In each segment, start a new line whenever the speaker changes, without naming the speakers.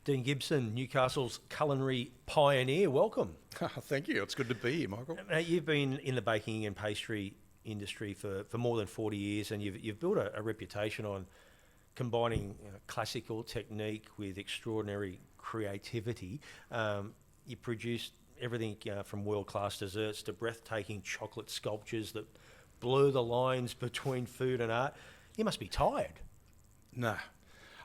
Dean Gibson, Newcastle's culinary pioneer, welcome.
Thank you. It's good to be here, Michael.
Now, you've been in the baking and pastry industry for more than 40 years, and you've built a reputation on combining classical technique with extraordinary creativity. You produced everything from world-class desserts to breathtaking chocolate sculptures that blur the lines between food and art. You must be tired.
No,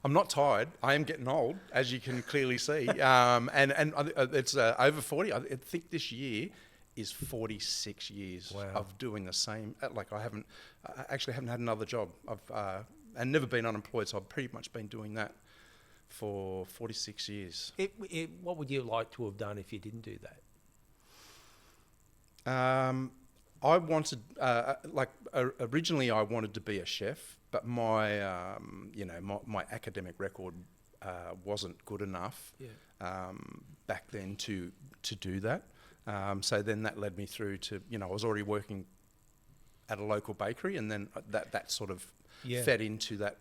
I'm not tired. I am getting old, as you can clearly see. It's over 40. I think this year is 46 years of doing the same. I actually haven't had another job. And never been unemployed, so I've pretty much been doing that for 46 years.
What would you like to have done if you didn't do that?
I wanted, originally I wanted to be a chef, but my academic record wasn't good enough back then to do that. So then that led me through to, I was already working at a local bakery, and then that sort of fed into that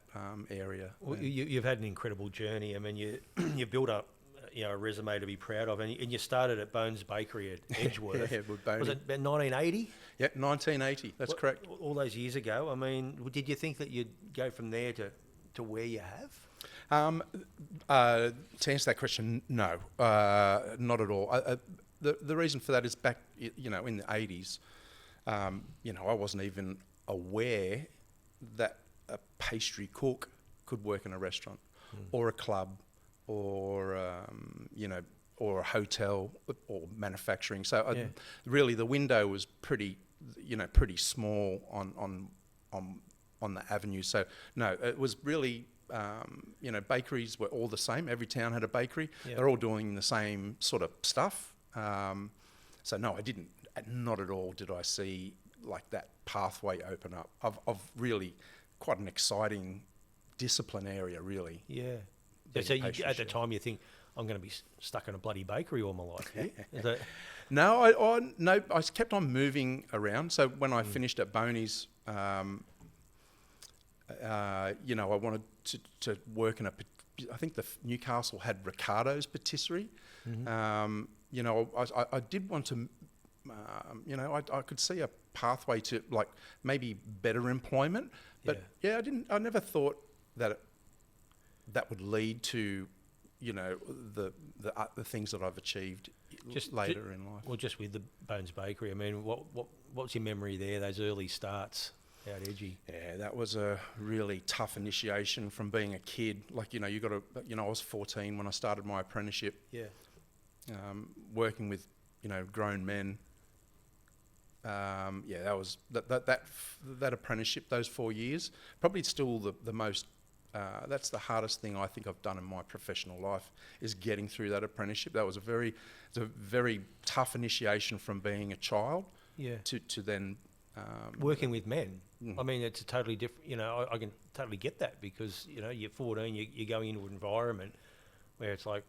area.
Well, you've had an incredible journey. I mean, you built up a resume to be proud of, and you started at Bones Bakery at Edgeworth. Was it about 1980?
Yeah, 1980. That's correct.
All those years ago. I mean, did you think that you'd go from there to where you have?
To answer that question, no, not at all. The reason for that is back, in the 80s, I wasn't even aware that a pastry cook could work in a restaurant or a club or or a hotel or manufacturing. So really the window was pretty small on the avenue. So no, it was really bakeries were all the same. Every town had a bakery. They're all doing the same sort of stuff. So no, I didn't. Not at all did I see like that pathway open up of really quite an exciting discipline area, really.
Yeah. So at the time you think, I'm going to be stuck in a bloody bakery all my life. Yeah?
No, I kept on moving around. So when I finished at Boney's, I wanted to work in I think the Newcastle had Ricardo's patisserie. I did want to, I could see a pathway to like maybe better employment, but I never thought that that would lead to, the things that I've achieved later in life.
Well, just with the Bones Bakery, I mean, what's your memory there? Those early starts out Edgy.
Yeah, that was a really tough initiation from being a kid. Like you got to, I was 14 when I started my apprenticeship.
Yeah.
Working with, grown men. That was that apprenticeship, those 4 years, probably still the most. That's the hardest thing I think I've done in my professional life, is getting through that apprenticeship. That was a very tough initiation from being a child to then
working with men. I mean, it's a totally different. I can totally get that because you're 14, you're going into an environment where it's like,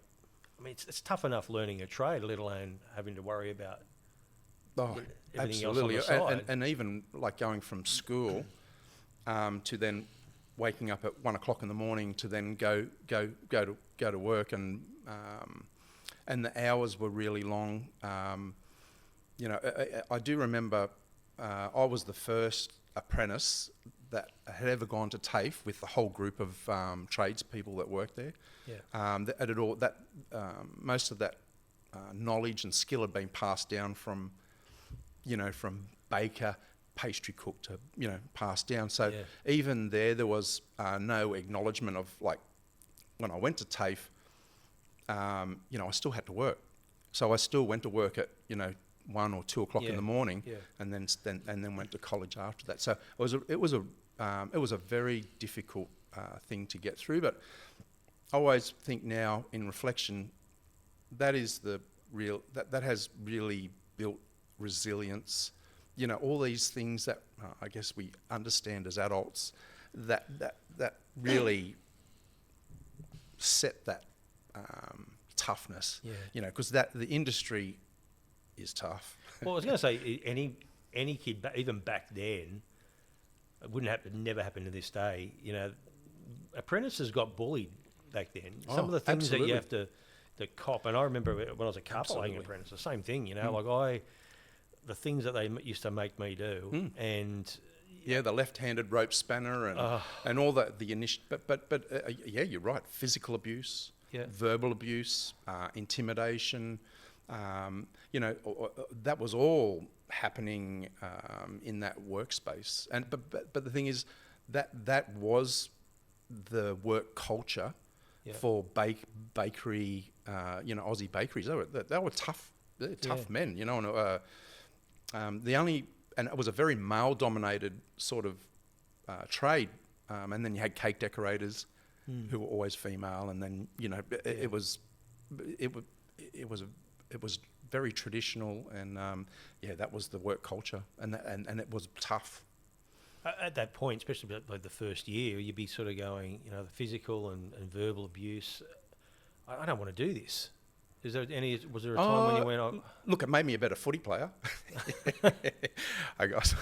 I mean, it's tough enough learning a trade, let alone having to worry about everything
absolutely.
else on the side.
And even like going from school to then waking up at 1 o'clock in the morning to then go to work, and the hours were really long. I do remember I was the first apprentice that had ever gone to TAFE with the whole group of tradespeople that worked there. Most of that knowledge and skill had been passed down from baker, pastry cook to passed down. So even there was no acknowledgement of, like, when I went to TAFE, I still had to work. So I still went to work at 1 or 2 o'clock in the morning, and then went to college after that. So it was a very difficult thing to get through. But I always think now, in reflection, that is that has really built resilience. All these things that I guess we understand as adults, that really set that toughness. Because the industry is tough.
Well, I was going to say, any kid, even back then, it never happened to this day. Apprentices got bullied. back then. Some of the things that you have to cop, and I remember when I was a carpentering apprentice, the same thing, the things that they used to make me do, and
yeah, the left-handed rope spanner and all that, the initial, but yeah, you're right, physical abuse, verbal abuse, intimidation, that was all happening in that workspace, and but the thing is that was the work culture for bakery, Aussie bakeries. They were tough, men, and and it was a very male-dominated sort of trade, and then you had cake decorators who were always female, and then it was very traditional, and that was the work culture, and it was tough.
At that point, especially like the first year, you'd be sort of going, the physical and verbal abuse. I don't want to do this. Was there a time when you went, oh,
look, it made me a better footy player. I guess.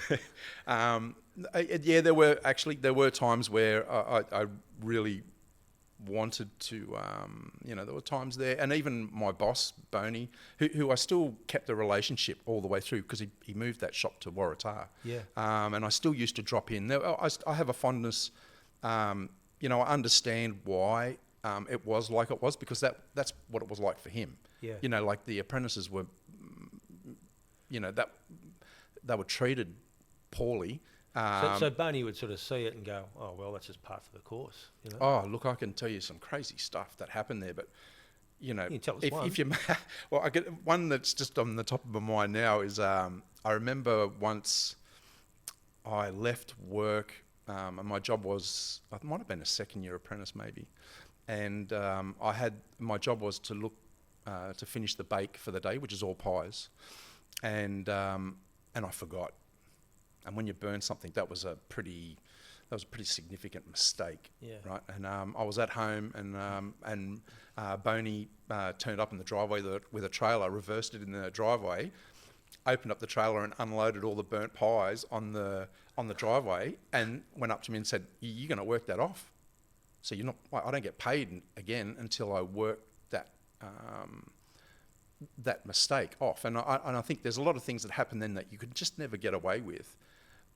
There were times where I really wanted to, there were times there, and even my boss, Boney, who I still kept the relationship all the way through, because he moved that shop to Waratah.
Yeah.
And I still used to drop in. I have a fondness, I understand why it was like it was, because that's what it was like for him.
Yeah.
Like the apprentices were, that they were treated poorly.
So Boney would sort of see it and go, oh, well, that's just part of the course.
Oh, look, I can tell you some crazy stuff that happened there, but,
you can tell us one.
If you, well, I get one that's just on the top of my mind now is I remember once I left work, and my job was, I might have been a second-year apprentice maybe, and my job was to look to finish the bake for the day, which is all pies, and I forgot. And when you burn something, that was a pretty significant mistake, right? And I was at home, and Boney turned up in the driveway with a trailer, reversed it in the driveway, opened up the trailer and unloaded all the burnt pies on the driveway, and went up to me and said, "You're going to work that off. So I don't get paid again until I work that mistake off." And I think there's a lot of things that happen then that you could just never get away with.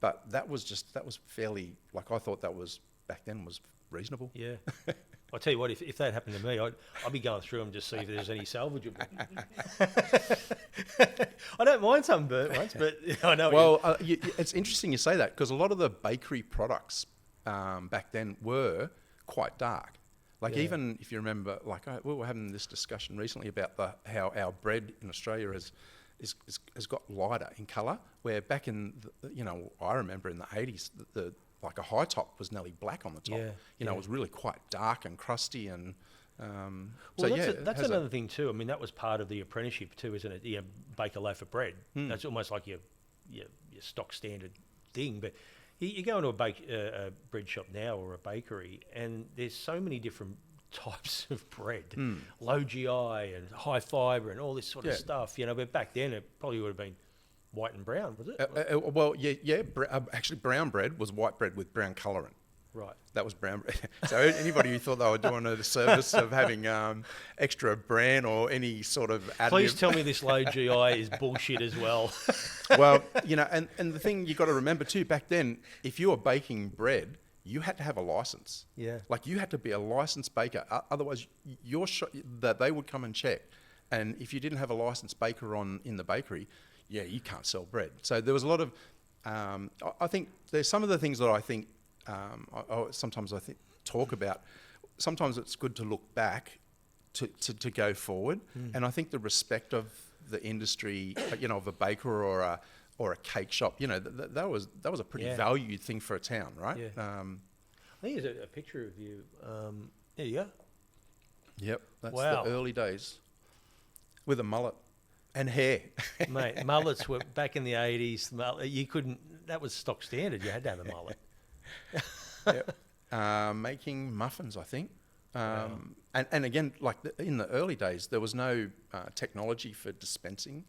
But that was fairly, like, I thought that was, back then, was reasonable.
Yeah. I'll tell you what, if that happened to me, I'd be going through them just see if there's any salvageable. I don't mind some burnt ones, but I know.
Well, it's interesting you say that, because a lot of the bakery products back then were quite dark. Like, even if you remember, like, we were having this discussion recently about how our bread in Australia has got lighter in colour, where back in, I remember in the 80s, like a high top was nearly black on the top. It was really quite dark and crusty, and
that's another thing too. I mean, that was part of the apprenticeship too, isn't it? You bake a loaf of bread. That's almost like your stock standard thing. But you go into a bread shop now or a bakery, and there's so many different types of bread, low GI and high fibre and all this sort of stuff, but back then it probably would have been white and brown, was it?
Actually brown bread was white bread with brown colouring.
Right.
That was brown bread. So anybody who thought they were doing a service of having extra bran or any sort of additive...
Please tell me this low GI is bullshit as well.
Well, and the thing you got to remember too, back then, if you were baking bread, you had to have a license.
Yeah. Like,
you had to be a licensed baker. Otherwise, your that they would come and check. And if you didn't have a licensed baker in the bakery, you can't sell bread. So there was a lot of... I think there's some of the things that I think sometimes I think talk about. Sometimes it's good to look back to go forward. And I think the respect of the industry, of a baker or a cake shop, that was a pretty valued thing for a town, right?
Yeah. I think there's a picture of you. There you go.
Yep, that's the early days, with a mullet and hair.
Mate, mullets were back in the 80s. You couldn't. That was stock standard. You had to have a mullet.
Yep. Making muffins, I think. And again, like in the early days, there was no technology for dispensing.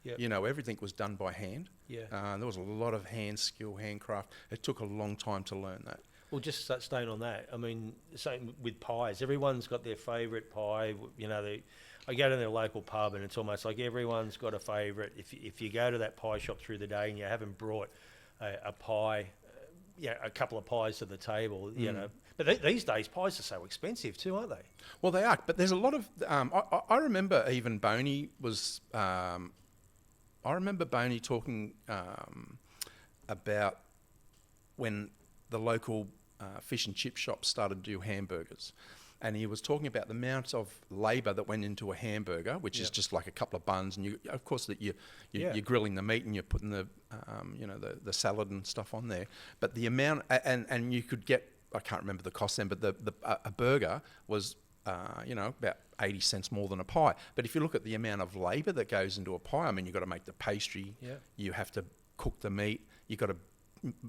Yep. Everything was done by hand.
Yeah.
There was a lot of hand skill, handcraft. It took a long time to learn that.
Well, just staying on that, I mean, same with pies. Everyone's got their favourite pie. You know, I go to their local pub and it's almost like everyone's got a favourite. If you go to that pie shop through the day and you haven't brought a pie, a couple of pies to the table, you know. But these days, pies are so expensive too, aren't they?
Well, they are, but there's a lot of. I remember even Boney was. I remember Boney talking about when the local fish and chip shops started to do hamburgers, and he was talking about the amount of labour that went into a hamburger, which is just like a couple of buns, and of course you're grilling the meat and you're putting the the salad and stuff on there, but the amount and you could get. I can't remember the cost then, but a burger was, about 80 cents more than a pie. But if you look at the amount of labour that goes into a pie, I mean, you've got to make the pastry, you have to cook the meat, you've got to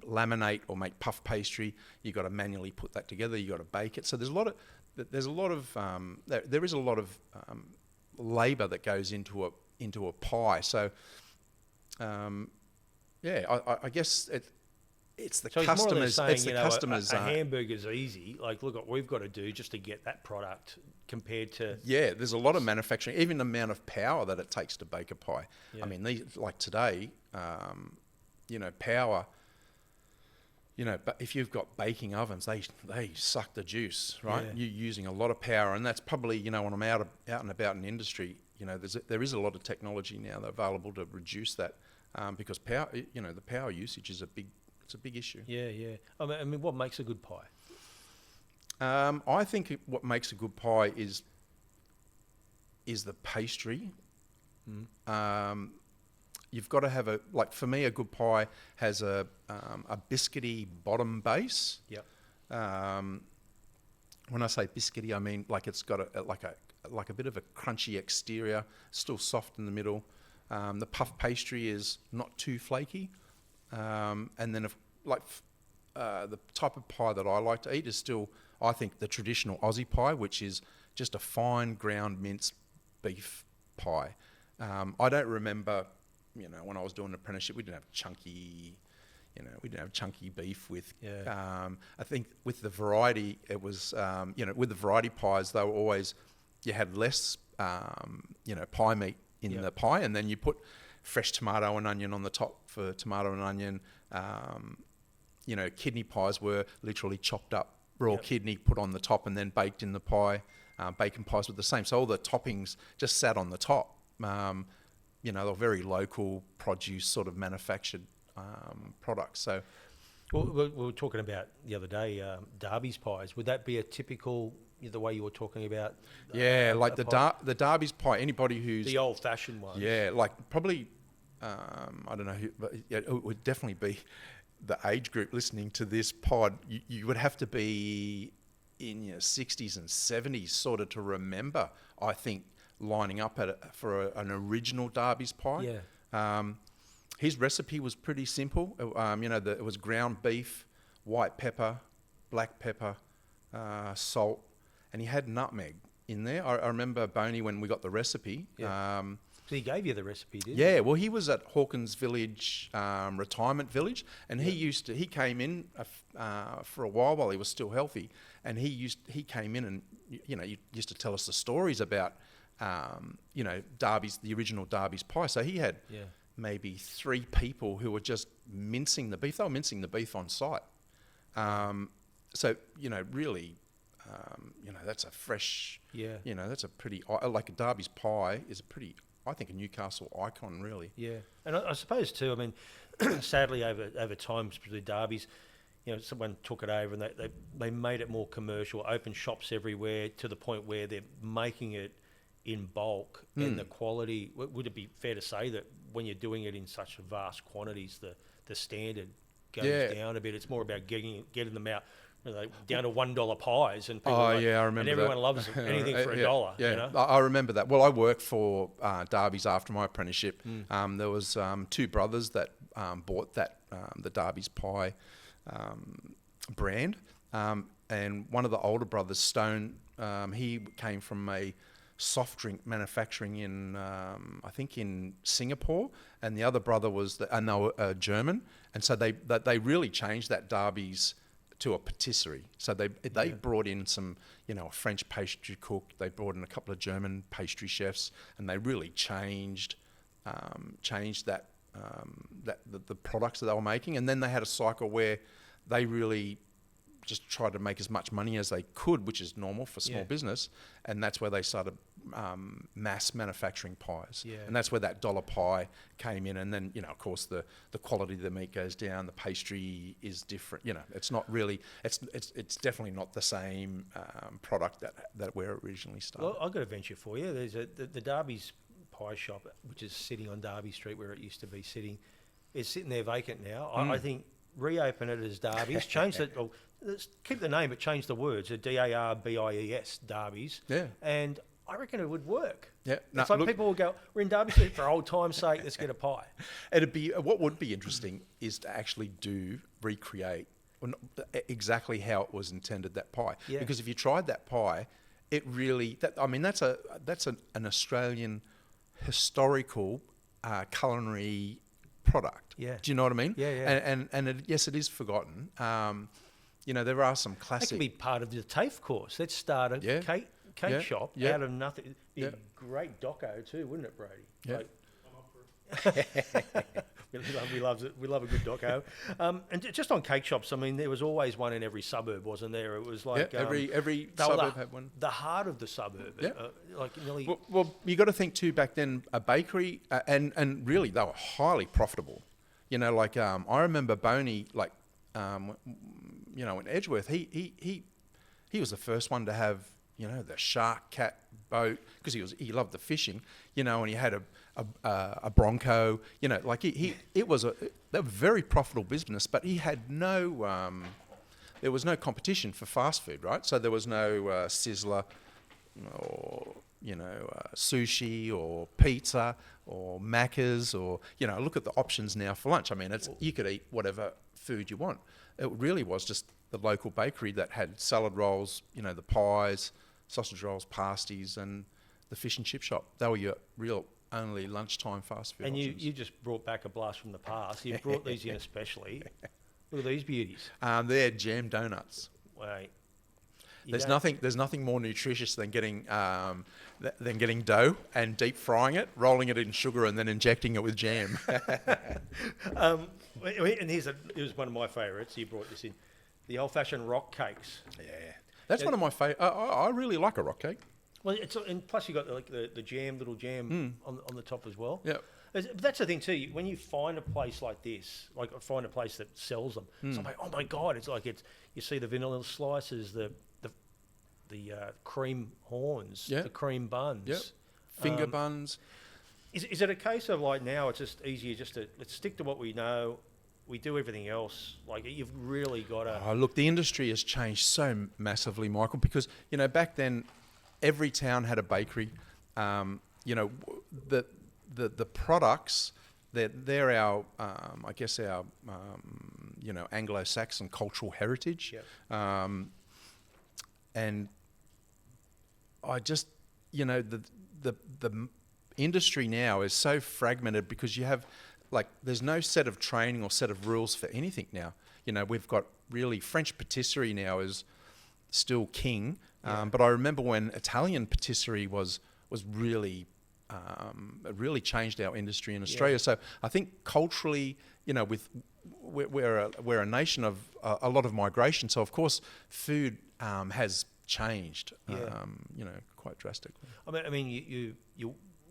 laminate or make puff pastry, you've got to manually put that together, you've got to bake it. So there is a lot of labour that goes into a pie. So, I guess it's the customers. It's the customers.
A hamburger's easy. Like, look what we've got to do just to get that product compared to.
Yeah, there's a lot of manufacturing, even the amount of power that it takes to bake a pie.
Yeah.
I mean, like today, power. But if you've got baking ovens, they suck the juice, right?
Yeah.
You're using a lot of power, and that's probably when I'm out and about in industry, there is a lot of technology now available to reduce that, because power, the power usage is a big issue.
Yeah. I mean, what makes a good pie?
I think what makes a good pie is the pastry. You've got to have for me, a good pie has a biscuity bottom base.
Yep.
When I say biscuity, I mean like it's got a bit of a crunchy exterior, still soft in the middle. The puff pastry is not too flaky. And then the type of pie that I like to eat is still, I think, the traditional Aussie pie, which is just a fine ground minced beef pie. I don't remember, when I was doing an apprenticeship, we didn't have chunky beef with.
Yeah.
I think with the variety, it was, with the variety pies, they were always, you had less, pie meat in the pie, and then you put fresh tomato and onion on the top for tomato and onion. Kidney pies were literally chopped up raw kidney put on the top and then baked in the pie. Bacon pies were the same. So all the toppings just sat on the top. They're very local produce sort of manufactured products. So,
well, we were talking about the other day, Darby's pies. Would that be a typical, the way you were talking about?
The Darby's pie. Anybody who's
the old-fashioned one.
Yeah, probably. I don't know who, but it would definitely be the age group listening to this pod. You would have to be in your 60s and 70s sort of to remember, I think, lining up for an original Darby's pie.
Yeah.
His recipe was pretty simple. It was ground beef, white pepper, black pepper, salt, and he had nutmeg in there. I remember Boney when we got the recipe.
Yeah. So he gave you the recipe, didn't he?
Yeah, well, he was at Hawkins Village retirement village, and he came in for a while he was still healthy, and he came in and you used to tell us the stories about the original Darby's pie. So he had maybe 3 people who were just mincing the beef. They were mincing the beef on site. So really, that's a fresh.
Yeah.
That's a pretty like a Darby's pie is a pretty. I think a Newcastle icon, really.
Yeah, and I suppose too. I mean, sadly, over time, particularly Darby's, someone took it over and they made it more commercial. Opened shops everywhere to the point where they're making it in bulk, and the quality. Would it be fair to say that when you're doing it in such vast quantities, the standard goes down a bit? It's more about getting them out. Down to $1 pies, and people
I remember
and everyone
that.
loves anything for $1.
Yeah, I remember that. Well, I worked for Darby's after my apprenticeship. There was 2 brothers that bought that the Darby's pie brand, and one of the older brothers, Stone, he came from a soft drink manufacturing in I think in Singapore, and the other brother was and they were German, and so they really changed that Darby's to a patisserie. So they brought in some, a French pastry cook. They brought in a couple of German pastry chefs, and they really changed that the products that they were making. And then they had a cycle where they really just tried to make as much money as they could, which is normal for small business. And that's where they started mass manufacturing pies.
Yeah.
And that's where that dollar pie came in. And then, of course, the quality of the meat goes down. The pastry is different. It's not really, it's definitely not the same product that where it originally started.
Well, I've got a venture for you. There's the Darby's pie shop, which is sitting on Derby Street where it used to be sitting. It's sitting there vacant now. I think reopen it as Darby's. Change it. Well, keep the name, but change the words. Darbies, Darby's.
Yeah.
And I reckon it would work.
Yeah.
It's like people will go, we're in Derby Street for old time's sake, let's get a pie.
What would be interesting is to actually recreate exactly how it was intended, that pie.
Yeah.
Because if you tried that pie, it really, that's an Australian historical culinary product.
Yeah.
Do you know what I mean?
Yeah, yeah.
And yes, it is forgotten. There are some classic.
That could be part of the TAFE course. Let's start a cake shop out of nothing. It'd be a great doco too, wouldn't it, Brady?
Yeah.
We love it. We love a good doco. And just on cake shops, I mean, there was always one in every suburb, wasn't there? It was like
every suburb had one.
The heart of the suburb, like nearly.
Well, you got to think too. Back then, a bakery, and really they were highly profitable. I remember Boney, in Edgeworth, he was the first one to have the shark cat boat because he loved the fishing, and he had a Bronco, it was a very profitable business, but he had there was no competition for fast food, right? So there was no Sizzler or sushi or pizza or Macca's or look at the options now for lunch. I mean, you could eat whatever food you want. It really was just the local bakery that had salad rolls, the pies, sausage rolls, pasties, and the fish and chip shop. They were your real only lunchtime fast food options.
You just brought back a blast from the past. You brought these in especially. Look at these beauties.
They're jam donuts.
Wait.
There's nothing more nutritious than getting dough and deep frying it, rolling it in sugar, and then injecting it with jam.
And here's one of my favourites. You brought this in, the old-fashioned rock cakes.
Yeah, that's one of my favourite. I really like a rock cake.
Well, and plus you got the jam, little jam on the top as well.
Yeah.
But that's the thing too. When you find a place like this, find a place that sells them, it's like, oh my god! You see the vanilla slices, the cream horns, the cream buns,
finger buns.
Is it a case of now it's just easier just to let's stick to what we know? We do everything else. You've really got to.
Look, the industry has changed so massively, Michael. Because back then, every town had a bakery. The products, they're our Anglo-Saxon cultural heritage.
Yep.
And I just the industry now is so fragmented because you have there's no set of training or set of rules for anything now. We've got really French patisserie now is still king, but I remember when Italian patisserie was really it really changed our industry in Australia. Yeah. So I think culturally, we're a nation of a lot of migration. So of course, food has changed, quite drastically.
I mean,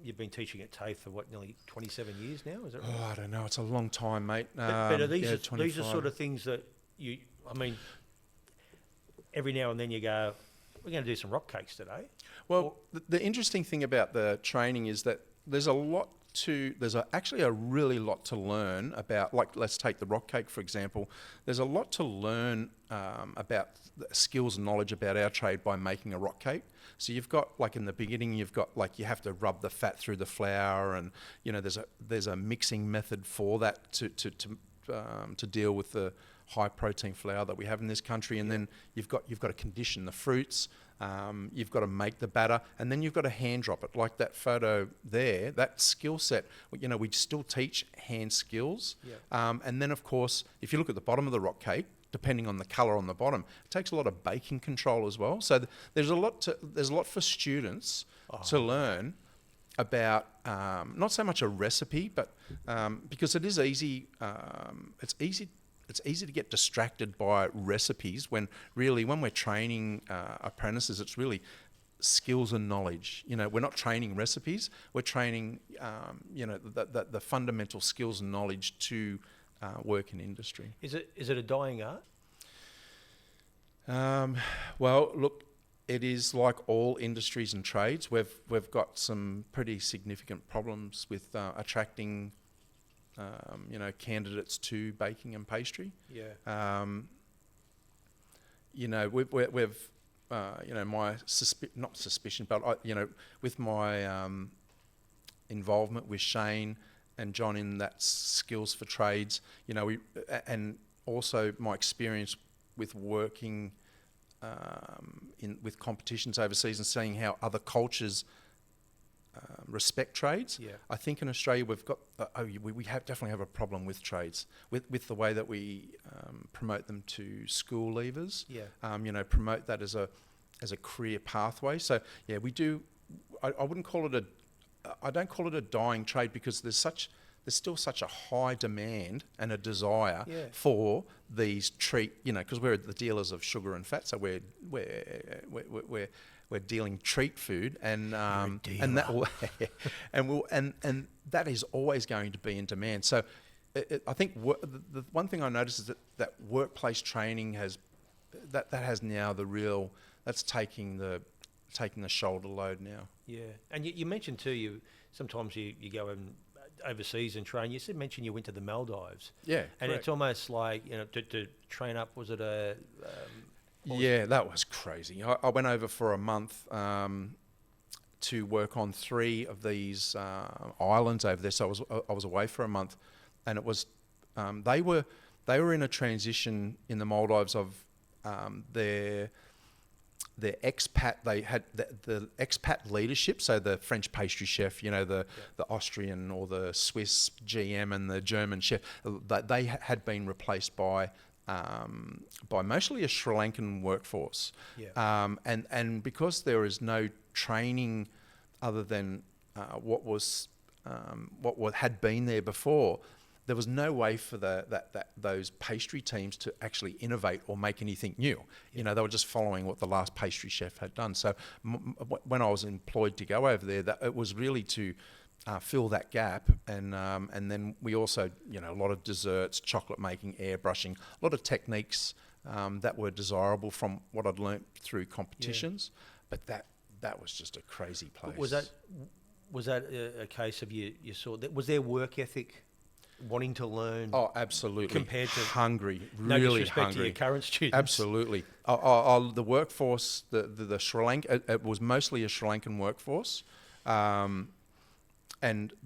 you've been teaching at TAFE for nearly 27 years now, is that right?
Oh, I don't know. It's a long time, mate.
But are these are sort of things that every now and then you go, we're going to do some rock cakes today.
Well, the interesting thing about the training is that there's actually a really lot to learn about, let's take the rock cake, for example. There's a lot to learn about skills and knowledge about our trade by making a rock cake. So you've got, in the beginning, you've got, you have to rub the fat through the flour, and, there's a mixing method for that to deal with the high protein flour that we have in this country. And then you've got to condition the fruits. You've got to make the batter, and then you've got to hand drop it. Like that photo there, that skill set, we still teach hand skills.
Yeah.
And then, of course, if you look at the bottom of the rock cake, depending on the colour on the bottom. It takes a lot of baking control as well. So there's a lot for students to learn about not so much a recipe, but because it is easy. It's easy to get distracted by recipes when we're training apprentices, it's really skills and knowledge. We're not training recipes. We're training, the fundamental skills and knowledge to work in industry.
Is it a dying art?
Well, look, it is like all industries and trades. We've got some pretty significant problems with attracting, candidates to baking and pastry.
Yeah.
We've my not suspicion, but with my involvement with Shane and John in that skills for trades, and also my experience with working with competitions overseas and seeing how other cultures respect trades.
Yeah.
I think in Australia we've got we definitely have a problem with trades, with the way that we promote them to school leavers.
Yeah.
Promote that as a career pathway. So yeah, we do. I wouldn't call it I don't call it a dying trade, because there's still such a high demand and a desire for these because we're the dealers of sugar and fat, so we're dealing treat food, and that and that is always going to be in demand. So I think the one thing I noticed is that workplace training has now that's taking the shoulder load now.
Yeah, and you mentioned too, sometimes you go overseas and train. You mentioned you went to the Maldives.
Yeah,
and
correct.
it's almost like to train up. Was it a?
That was crazy. I went over for a month to work on 3 of these islands over there. So I was away for a month, and it was they were in a transition in the Maldives of their expat. They had the expat leadership, so the French pastry chef, the Austrian or the Swiss GM and the German chef, they had been replaced by mostly a Sri Lankan workforce.
Yeah.
And because there is no training other than what had been there before, there was no way for those pastry teams to actually innovate or make anything new. They were just following what the last pastry chef had done. So when I was employed to go over there, it was really to fill that gap, and then we also, a lot of desserts, chocolate making, airbrushing, a lot of techniques that were desirable from what I'd learnt through competitions. Yeah. But that was just a crazy place.
Was that a case of you saw that? Was their work ethic wanting to learn?
Oh, absolutely.
Compared to
hungry,
no
really
disrespect
hungry.
to your current students.
Absolutely. The workforce, the Sri Lanka, it was mostly a Sri Lankan workforce, and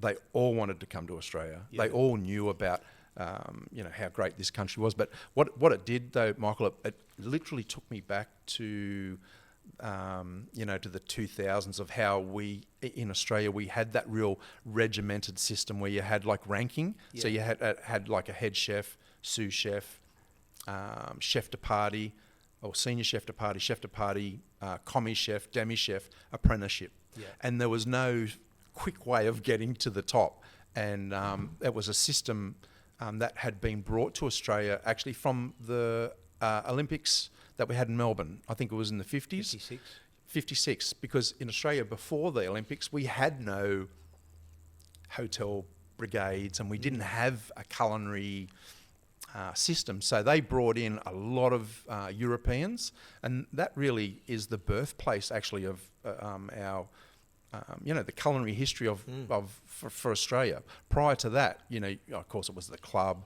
they all wanted to come to Australia. Yeah. They all knew about how great this country was. But what it did, though, Michael, it literally took me back to to the 2000s of how we in Australia we had that real regimented system where you had like ranking. Yeah. So you had like a head chef, sous chef, chef de partie, or senior chef de partie, commis chef, demi chef, apprenticeship.
Yeah.
And there was no quick way of getting to the top. And it was a system that had been brought to Australia actually from the Olympics that we had in Melbourne. I think it was in the 50s. 56, because in Australia before the Olympics we had no hotel brigades and we didn't have a culinary system. So they brought in a lot of Europeans, and that really is the birthplace actually of our the culinary history for Australia. Prior to that, of course it was the club,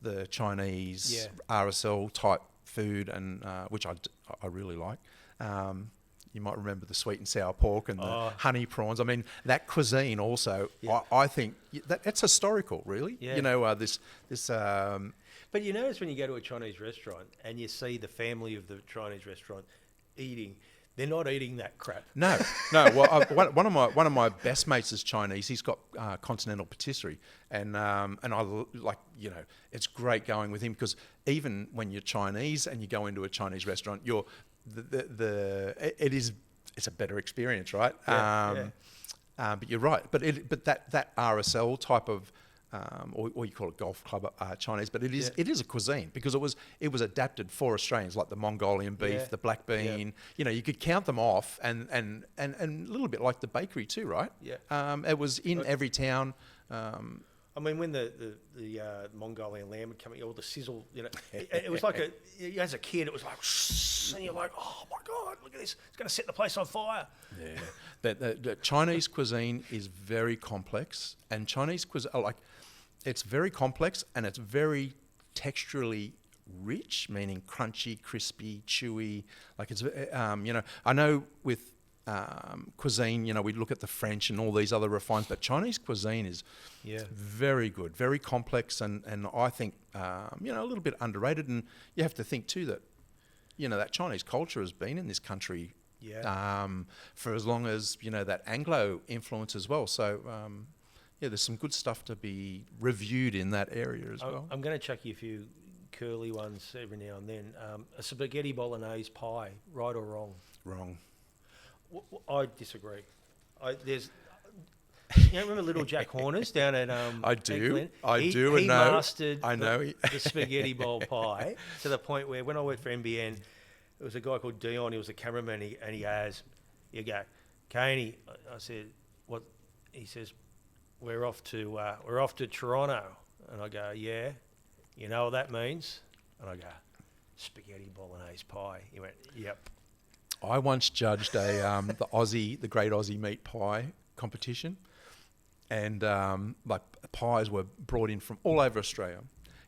the Chinese, RSL type food, and which I really like. You might remember the sweet and sour pork and the honey prawns. I mean, that cuisine also, I think that's historical, really. Yeah. This.
But you notice when you go to a Chinese restaurant and you see the family of the Chinese restaurant eating, they're not eating that crap.
No. Well, one of my best mates is Chinese. He's got continental patisserie, and I like, it's great going with him, because even when you're Chinese and you go into a Chinese restaurant, it's a better experience, right? But you're right. But that RSL type of or you call it golf club Chinese, but it is a cuisine, because it was adapted for Australians, like the Mongolian beef, the black bean. You could count them off, and a little bit like the bakery too, right?
Yeah.
It was in every town.
I mean, when the Mongolian lamb would come in, all the sizzle, it was like as a kid, it was like, and you're like, oh my God, look at this, it's going to set the place on fire.
Yeah. The Chinese cuisine is very complex, and Chinese cuisine, it's very complex, and it's very texturally rich, meaning crunchy, crispy, chewy. Like it's, I know with cuisine, we look at the French and all these other refines, but Chinese cuisine is very good, very complex, and I think, a little bit underrated. And you have to think too that, that Chinese culture has been in this country for as long as, that Anglo influence as well. So, there's some good stuff to be reviewed in that area as well.
I'm going to chuck you a few curly ones every now and then. A spaghetti bolognese pie, right or wrong?
Wrong.
I disagree. Remember Little Jack Horner's down at
I do.
He mastered
I know.
the spaghetti bowl pie to the point where when I worked for NBN, there was a guy called Dion. He was a cameraman, and he goes, "You go, Cainey." I said, "What?" He says, "We're off to Toronto." And I go, "Yeah." "You know what that means?" And I go, "Spaghetti bolognese pie." He went, "Yep."
I once judged the Great Aussie Meat Pie competition, and pies were brought in from all over Australia.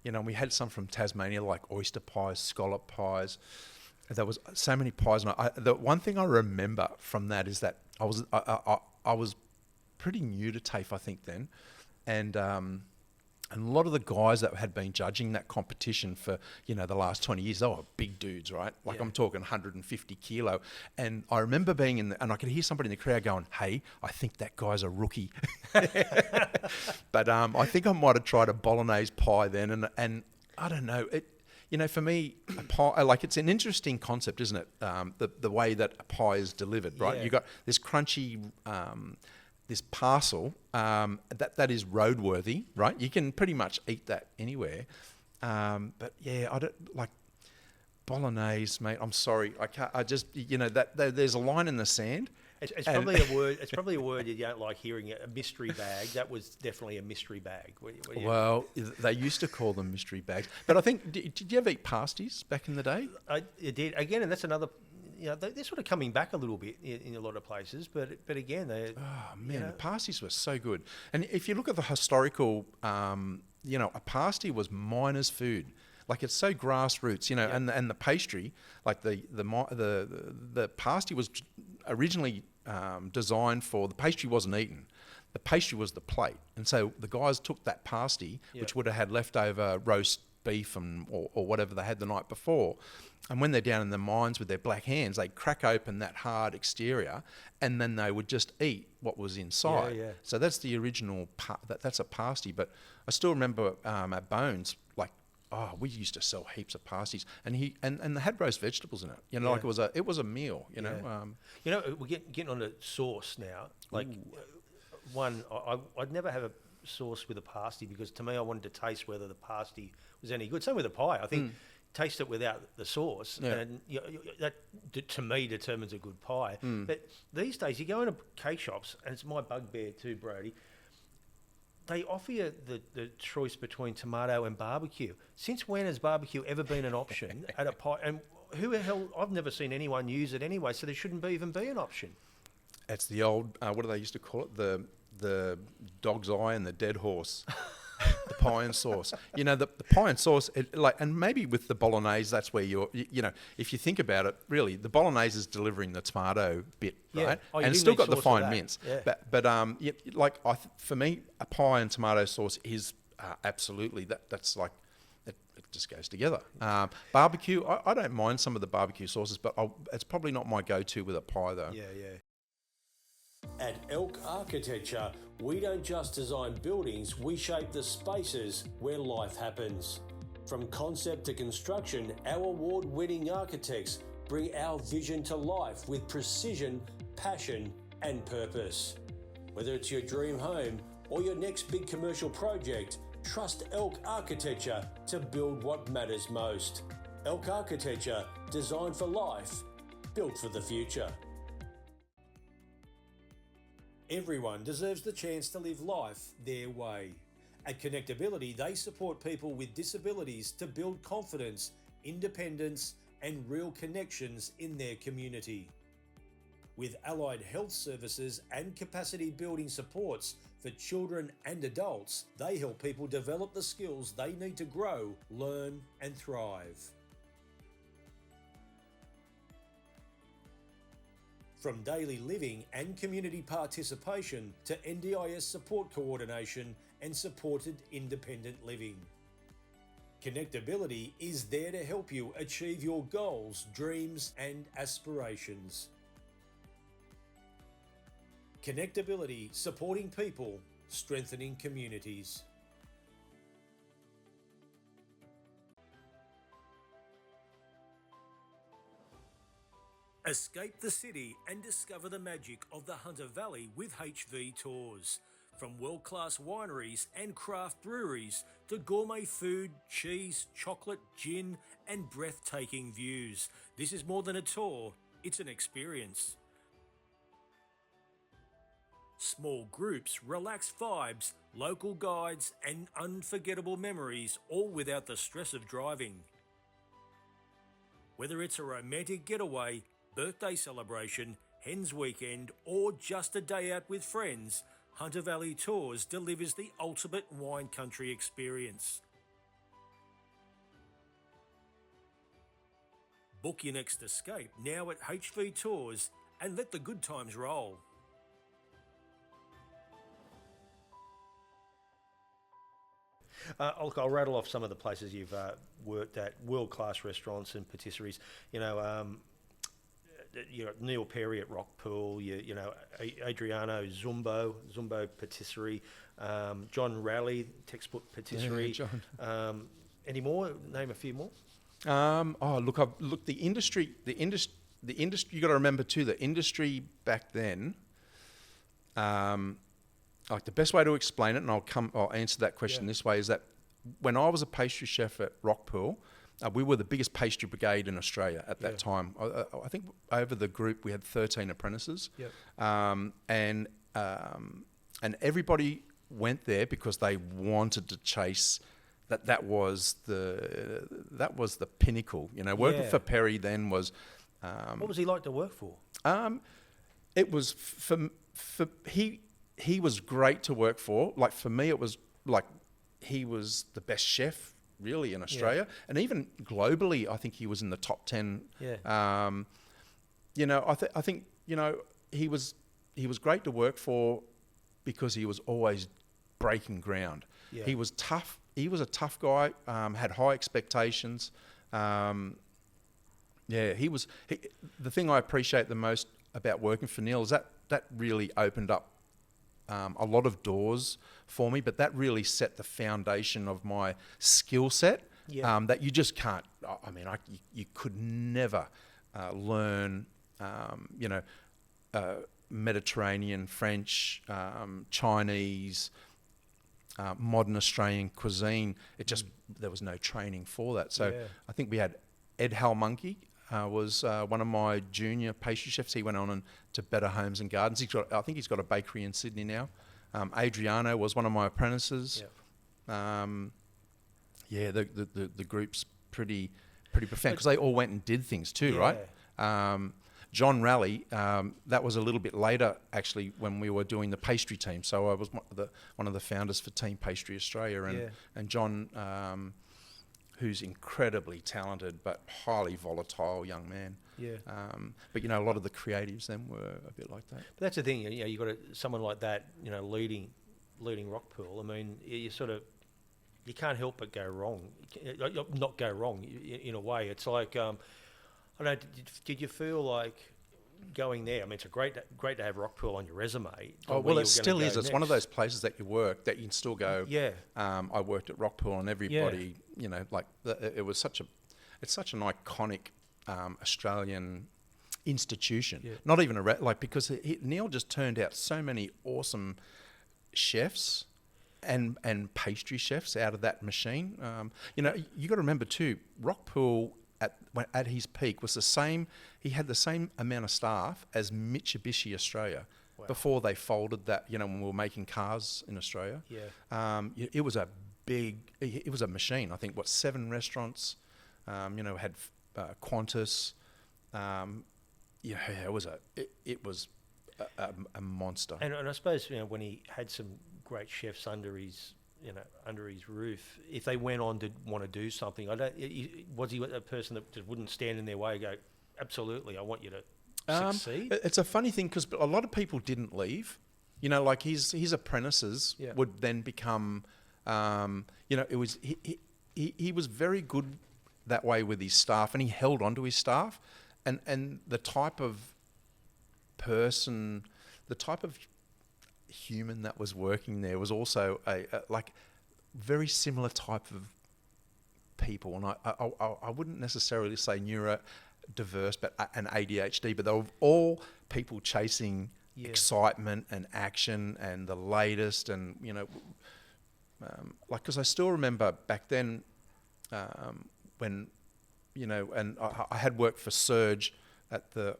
And we had some from Tasmania, like oyster pies, scallop pies. There was so many pies, and the one thing I remember from that is that I was pretty new to TAFE, I think, then, and a lot of the guys that had been judging that competition for, the last 20 years, they were big dudes, right? Like I'm talking 150 kilo. And I remember being and I could hear somebody in the crowd going, "Hey, I think that guy's a rookie." But I think I might have tried a bolognese pie then. And I don't know, for me, a pie, it's an interesting concept, isn't it? The way that a pie is delivered, right?
Yeah.
You got this crunchy, this parcel that is roadworthy, right? You can pretty much eat that anywhere. But yeah, I don't like bolognese, mate. I'm sorry, I can't. I just, there's a line in the sand.
It's probably a word. It's probably a word you don't like hearing. A mystery bag. That was definitely a mystery bag.
Well, they used to call them mystery bags. But I think, did you ever eat pasties back in the day?
I did. Again, and that's another. They're sort of coming back a little bit in a lot of places, but again, they.
Oh man, the pasties were so good. And if you look at the historical, a pasty was miners' food. Like it's so grassroots, and the pastry, like the pasty was originally designed for, the pastry wasn't eaten. The pastry was the plate, and so the guys took that pasty, which would have had leftover roast beef or whatever they had the night before. And when they're down in the mines with their black hands, they crack open that hard exterior, and then they would just eat what was inside.
Yeah.
So that's the original. That's a pasty. But I still remember at Bones, we used to sell heaps of pasties, and they had roast vegetables in it. Like it was a meal.
We're getting on to sauce now. Like I'd never have a sauce with a pasty, because to me I wanted to taste whether the pasty was any good. Same with a pie. I think taste it without the sauce, and that to me determines a good pie. But these days you go into cake shops, and it's my bugbear too, Brody. They offer you the choice between tomato and barbecue. Since when has barbecue ever been an option at a pie? And who the hell? I've never seen anyone use it anyway, so there shouldn't even be an option.
It's the old, what do they used to call it? The dog's eye and the dead horse. The pie and sauce. The pie and sauce, and maybe with the bolognese, that's where if you think about it, really, the bolognese is delivering the tomato bit, right? And it's still got the fine mince.
Yeah.
But for me, a pie and tomato sauce is absolutely, that's like it just goes together. Barbecue, I don't mind some of the barbecue sauces, but it's probably not my go-to with a pie though.
Yeah, yeah.
At Elk Architecture, we don't just design buildings, we shape the spaces where life happens. From concept to construction, our award-winning architects bring our vision to life with precision, passion, and purpose. Whether it's your dream home or your next big commercial project, trust Elk Architecture to build what matters most. Elk Architecture, designed for life, built for the future. Everyone deserves the chance to live life their way. At Connectability, they support people with disabilities to build confidence, independence, and real connections in their community. With allied health services and capacity building supports for children and adults, they help people develop the skills they need to grow, learn, and thrive. From daily living and community participation to NDIS support coordination and supported independent living. Connectability is there to help you achieve your goals, dreams, and aspirations. Connectability, supporting people, strengthening communities. Escape the city and discover the magic of the Hunter Valley with HV Tours. From world-class wineries and craft breweries to gourmet food, cheese, chocolate, gin, and breathtaking views. This is more than a tour, it's an experience. Small groups, relaxed vibes, local guides, and unforgettable memories, all without the stress of driving. Whether it's a romantic getaway, birthday celebration, Hens Weekend, or just a day out with friends, Hunter Valley Tours delivers the ultimate wine country experience. Book your next escape now at HV Tours and let the good times roll.
I'll rattle off some of the places you've worked at, world-class restaurants and patisseries. Neil Perry at Rockpool, Adriano Zumbo Patisserie, John Raleigh, Textbook Patisserie.
Yeah, John.
Any more? Name a few more.
The industry. You got to remember too, the industry back then. Like the best way to explain it, and I'll answer that question this way, is that when I was a pastry chef at Rockpool, we were the biggest pastry brigade in Australia at that time. I think over the group we had 13 apprentices, and everybody went there because they wanted to chase that. That was the pinnacle. Working for Perry then was.
What was he like to work for?
It was for he was great to work for. Like for me, it was like he was the best chef really in Australia, and even globally, I think he was in the top 10. I think he was great to work for because he was always breaking ground. Yeah. He was tough. He was a tough guy. Had high expectations. The thing I appreciate the most about working for Neil is that really opened up a lot of doors for me, but that really set the foundation of my skill set that you just can't. You could never learn, Mediterranean, French, Chinese, modern Australian cuisine. It just there was no training for that. So I think we had Ed Halmonkey. Was one of my junior pastry chefs. He went on to Better Homes and Gardens. I think he's got a bakery in Sydney now. Adriano was one of my apprentices. The group's pretty profound because they all went and did things too, right? John Raleigh, that was a little bit later actually when we were doing the pastry team. So I was one of the founders for Team Pastry Australia, and John. Who's incredibly talented but highly volatile young man. But a lot of the creatives then were a bit like that.
But that's the thing, you got someone like that, leading Rockpool. I mean, you sort of you can't help but go wrong. Not go wrong in a way. It's like, I don't know, did you feel like going there? I mean, it's great to have Rockpool on your resume.
Oh, well, it still is. It's one of those places that you work that you can still go.
Yeah.
I worked at Rockpool, and everybody, you know, like it's such an iconic Australian institution.
Yeah.
Not even because Neil just turned out so many awesome chefs and pastry chefs out of that machine. You know, you got to remember too, Rockpool at his peak was the same. He had the same amount of staff as Mitsubishi Australia. Wow. Before they folded that, you know, when we were making cars in Australia.
Yeah.
It was a machine. I think 7 restaurants. You know, had Qantas. Yeah, it was a monster.
And I suppose, you know, when he had some great chefs under his roof, if they went on to want to do something, was he a person that just wouldn't stand in their way and go, absolutely, I want you to succeed?
It's a funny thing because a lot of people didn't leave. You know, like his apprentices would then become, you know, he was very good that way with his staff, and he held on to his staff, and the type of person, the type of human that was working there was also a like very similar type of people, and I wouldn't necessarily say neurodiverse, but an ADHD, but they were all people chasing excitement and action and the latest, and you know, like because I still remember back then when, you know, and I had worked for Serge at the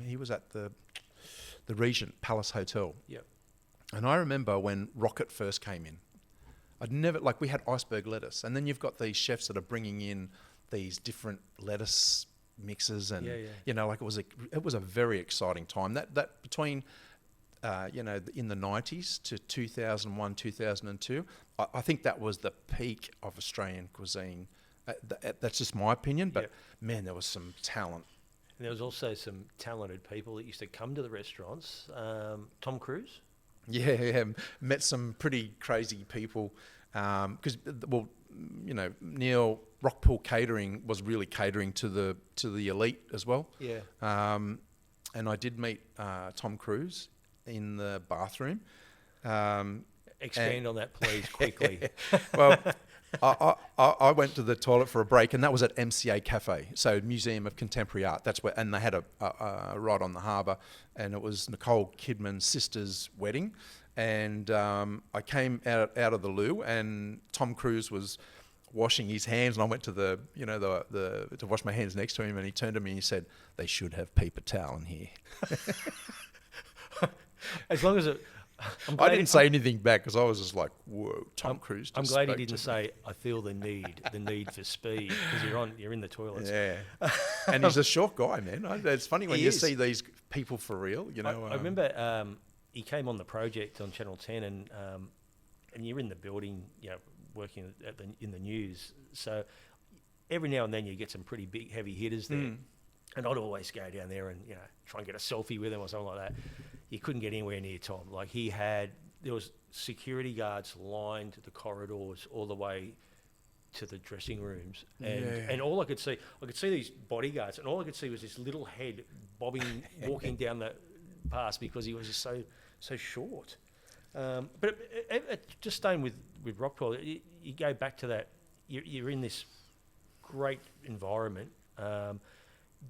he was at the Regent Palace Hotel.
Yep.
And I remember when Rocket first came in, I'd never, like, we had iceberg lettuce, and then you've got these chefs that are bringing in these different lettuce mixes, and you know, like it was a very exciting time. That between you know, in the 90s to 2001, 2002, I think that was the peak of Australian cuisine. That's just my opinion, but man, there was some talent.
And there was also some talented people that used to come to the restaurants. Tom Cruise?
Yeah, met some pretty crazy people. Because, well, you know, Neil, Rockpool Catering was really catering to the elite as well.
Yeah.
And I did meet Tom Cruise in the bathroom.
Expand on that, please, quickly.
Well, I went to the toilet for a break, and that was at MCA Cafe, so Museum of Contemporary Art. That's where, and they had a right on the harbour, and it was Nicole Kidman's sister's wedding, and I came out of the loo, and Tom Cruise was washing his hands, and I went to the to wash my hands next to him, and he turned to me and he said, "They should have paper towel in here."
As long as it.
I didn't say anything back because I was just like, "Whoa, Tom Cruise."
I'm glad he didn't say, "I feel the need for speed," because you're in the toilets.
Yeah, and he's a short guy, man. It's funny when you see these people for real. You know,
I remember he came on the project on Channel 10, and you're in the building, you know, working in the news. So every now and then you get some pretty big, heavy hitters there. And I'd always go down there and, you know, try and get a selfie with him or something like that. You couldn't get anywhere near Tom. Like there was security guards lined the corridors all the way to the dressing rooms. And all I could see these bodyguards, and all I could see was this little head bobbing, walking down the pass because he was just so short. But just staying with Rockpool, you go back to that, you're in this great environment.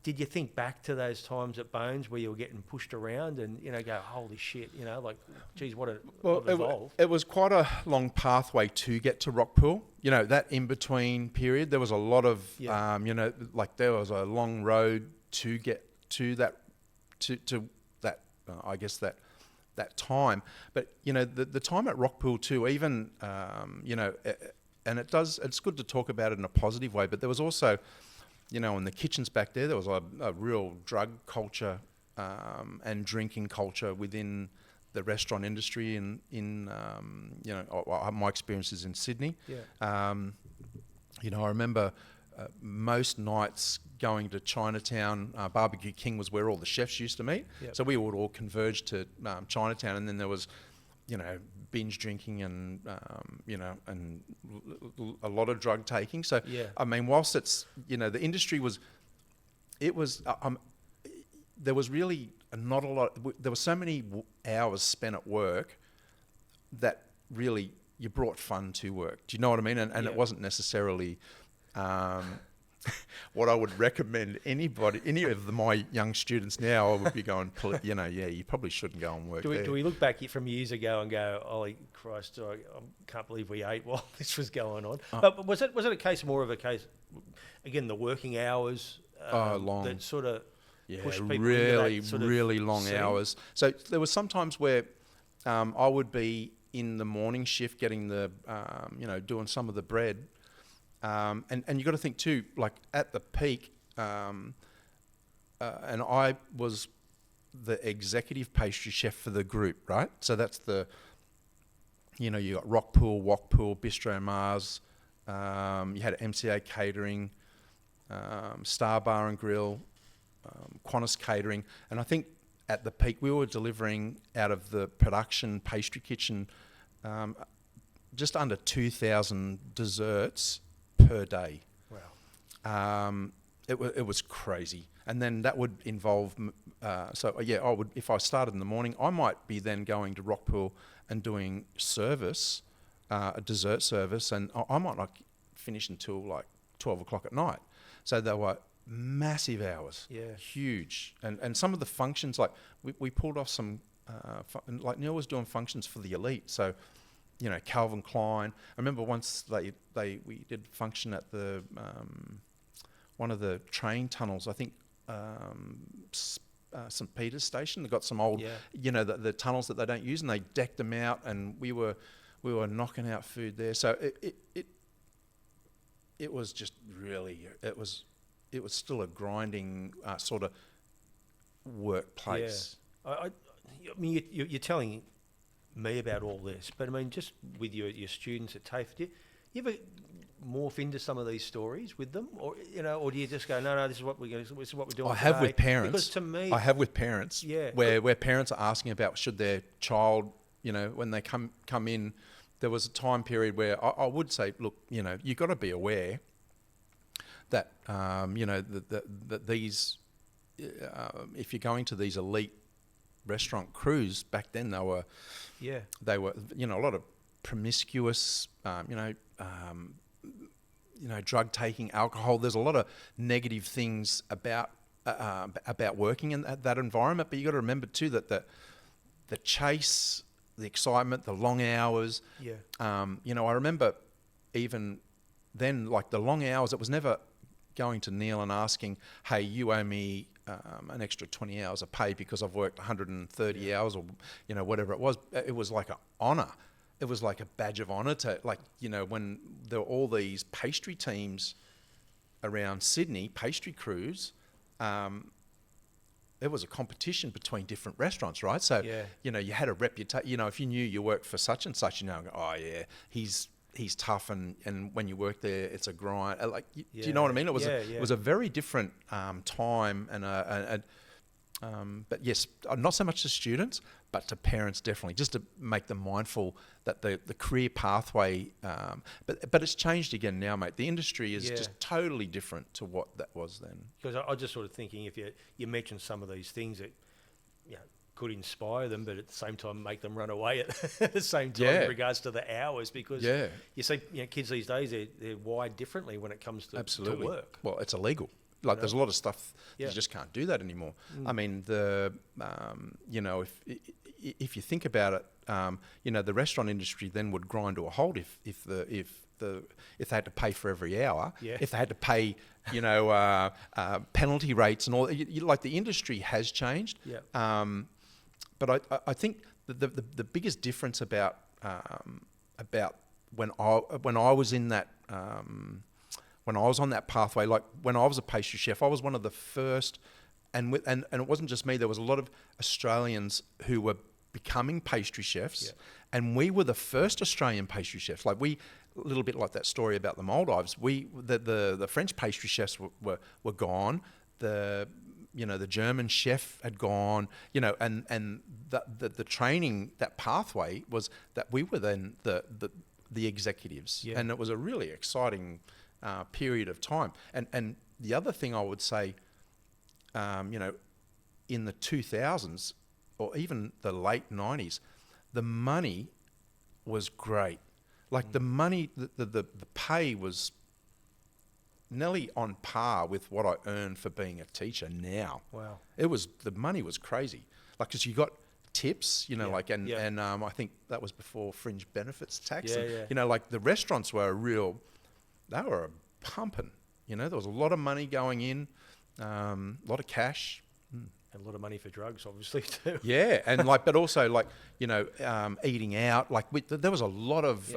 Did you think back to those times at Bones where you were getting pushed around and, you know, go, holy shit, you know, like, geez, what evolved?
It was quite a long pathway to get to Rockpool. You know, that in-between period, there was a lot of, you know, like there was a long road to get to that, I guess that time. But, you know, the time at Rockpool too, even, you know, and it's good to talk about it in a positive way, but there was also, you know, in the kitchens back there was a real drug culture and drinking culture within the restaurant industry in you know, my experiences in Sydney.
Yeah.
You know, I remember most nights going to Chinatown. Barbecue King was where all the chefs used to meet.
Yep.
So we would all converge to Chinatown, and then there was, you know, binge drinking and, you know, and a lot of drug taking. So,
Yeah.
I mean, whilst it's, the industry was, there was really not a lot, there were so many hours spent at work that really you brought fun to work. Do you know what I mean? And
Yeah.
it wasn't necessarily what I would recommend any of my young students now. I would be going, you probably shouldn't go and work there.
Do we look back from years ago and go, holy Christ, I can't believe we ate while this was going on? But was it a case, more of a case, again, the working hours
long.
that sort of pushed people
really,
into that sort of
really long
scene?
hours. So there was some times where I would be in the morning shift getting doing some of the bread. And you got to think too, like at the peak, and I was the executive pastry chef for the group, right? So that's you got Rockpool, Wokpool, Bistro Mars, you had MCA Catering, Star Bar and Grill, Qantas Catering, and I think at the peak we were delivering out of the production pastry kitchen just under 2,000 desserts per day.
Wow.
It was crazy, and then that would involve. I would, if I started in the morning, I might be then going to Rockpool and doing service, a dessert service, and I might not finish until like 12 o'clock at night. So they were massive hours, huge, and some of the functions, like we pulled off some, like Neil was doing functions for the elite, so. Calvin Klein. I remember once we did function at the one of the train tunnels. I think St Peter's Station. They got some old, the tunnels that they don't use, and they decked them out. And we were knocking out food there. So it was just really it was still a grinding sort of workplace.
Yeah. I mean, you're telling me about all this, but I mean, just with your students at TAFE, do you ever morph into some of these stories with them, or do you just go, no, this is what we're doing?
I have with parents.
Because to me,
where parents are asking about should their child, when they come in. There was a time period where I would say, look, you've got to be aware that that these, if you're going to these elite restaurant crews, back then they were a lot of promiscuous, drug taking, alcohol. There's a lot of negative things about working in that environment. But you got to remember too that the chase, the excitement, the long hours.
Yeah.
I remember even then, like the long hours. It was never going to Neil and asking, "Hey, you owe me an extra 20 hours of pay because I've worked 130 hours," or whatever it was. It was like an honour. It was like a badge of honour to, when there were all these pastry teams around Sydney, pastry crews. It was a competition between different restaurants, right? So you had a reputation. If you knew you worked for such and such, oh yeah, he's tough, and when you work there, it's a grind. Do you know what I mean? It was it was a very different time, and but yes, not so much to students, but to parents definitely, just to make them mindful that the career pathway. But it's changed again now, mate. The industry is just totally different to what that was then.
Because I was just sort of thinking, if you mentioned some of these things that could inspire them, but at the same time make them run away at the same time in regards to the hours, because you see, kids these days they're wired differently when it comes to work.
Well, it's illegal. There's a lot of stuff you just can't do that anymore. I mean, if you think about it, the restaurant industry then would grind to a halt if they had to pay for every hour, if they had to pay, penalty rates and all. Like the industry has changed. But I think the biggest difference about when I was in that. When I was on that pathway, like when I was a pastry chef, I was one of the first, and it wasn't just me. There was a lot of Australians who were becoming pastry chefs, and we were the first Australian pastry chefs. Like a little bit like that story about the Maldives. The French pastry chefs were gone. The German chef had gone. And the training, that pathway was that we were then the executives,
Yeah.
and it was a really exciting period of time. And the other thing I would say, in the 2000s or even the late 90s, the money was great. Like the money, the pay was nearly on par with what I earned for being a teacher now.
Wow.
The money was crazy. Like, because you got tips,
Yeah,
and I think that was before fringe benefits tax.
Yeah,
And,
yeah.
like the restaurants were they were pumping. There was a lot of money going in, a lot of cash.
And a lot of money for drugs, obviously, too.
Yeah, and but also eating out. Like there was a lot of,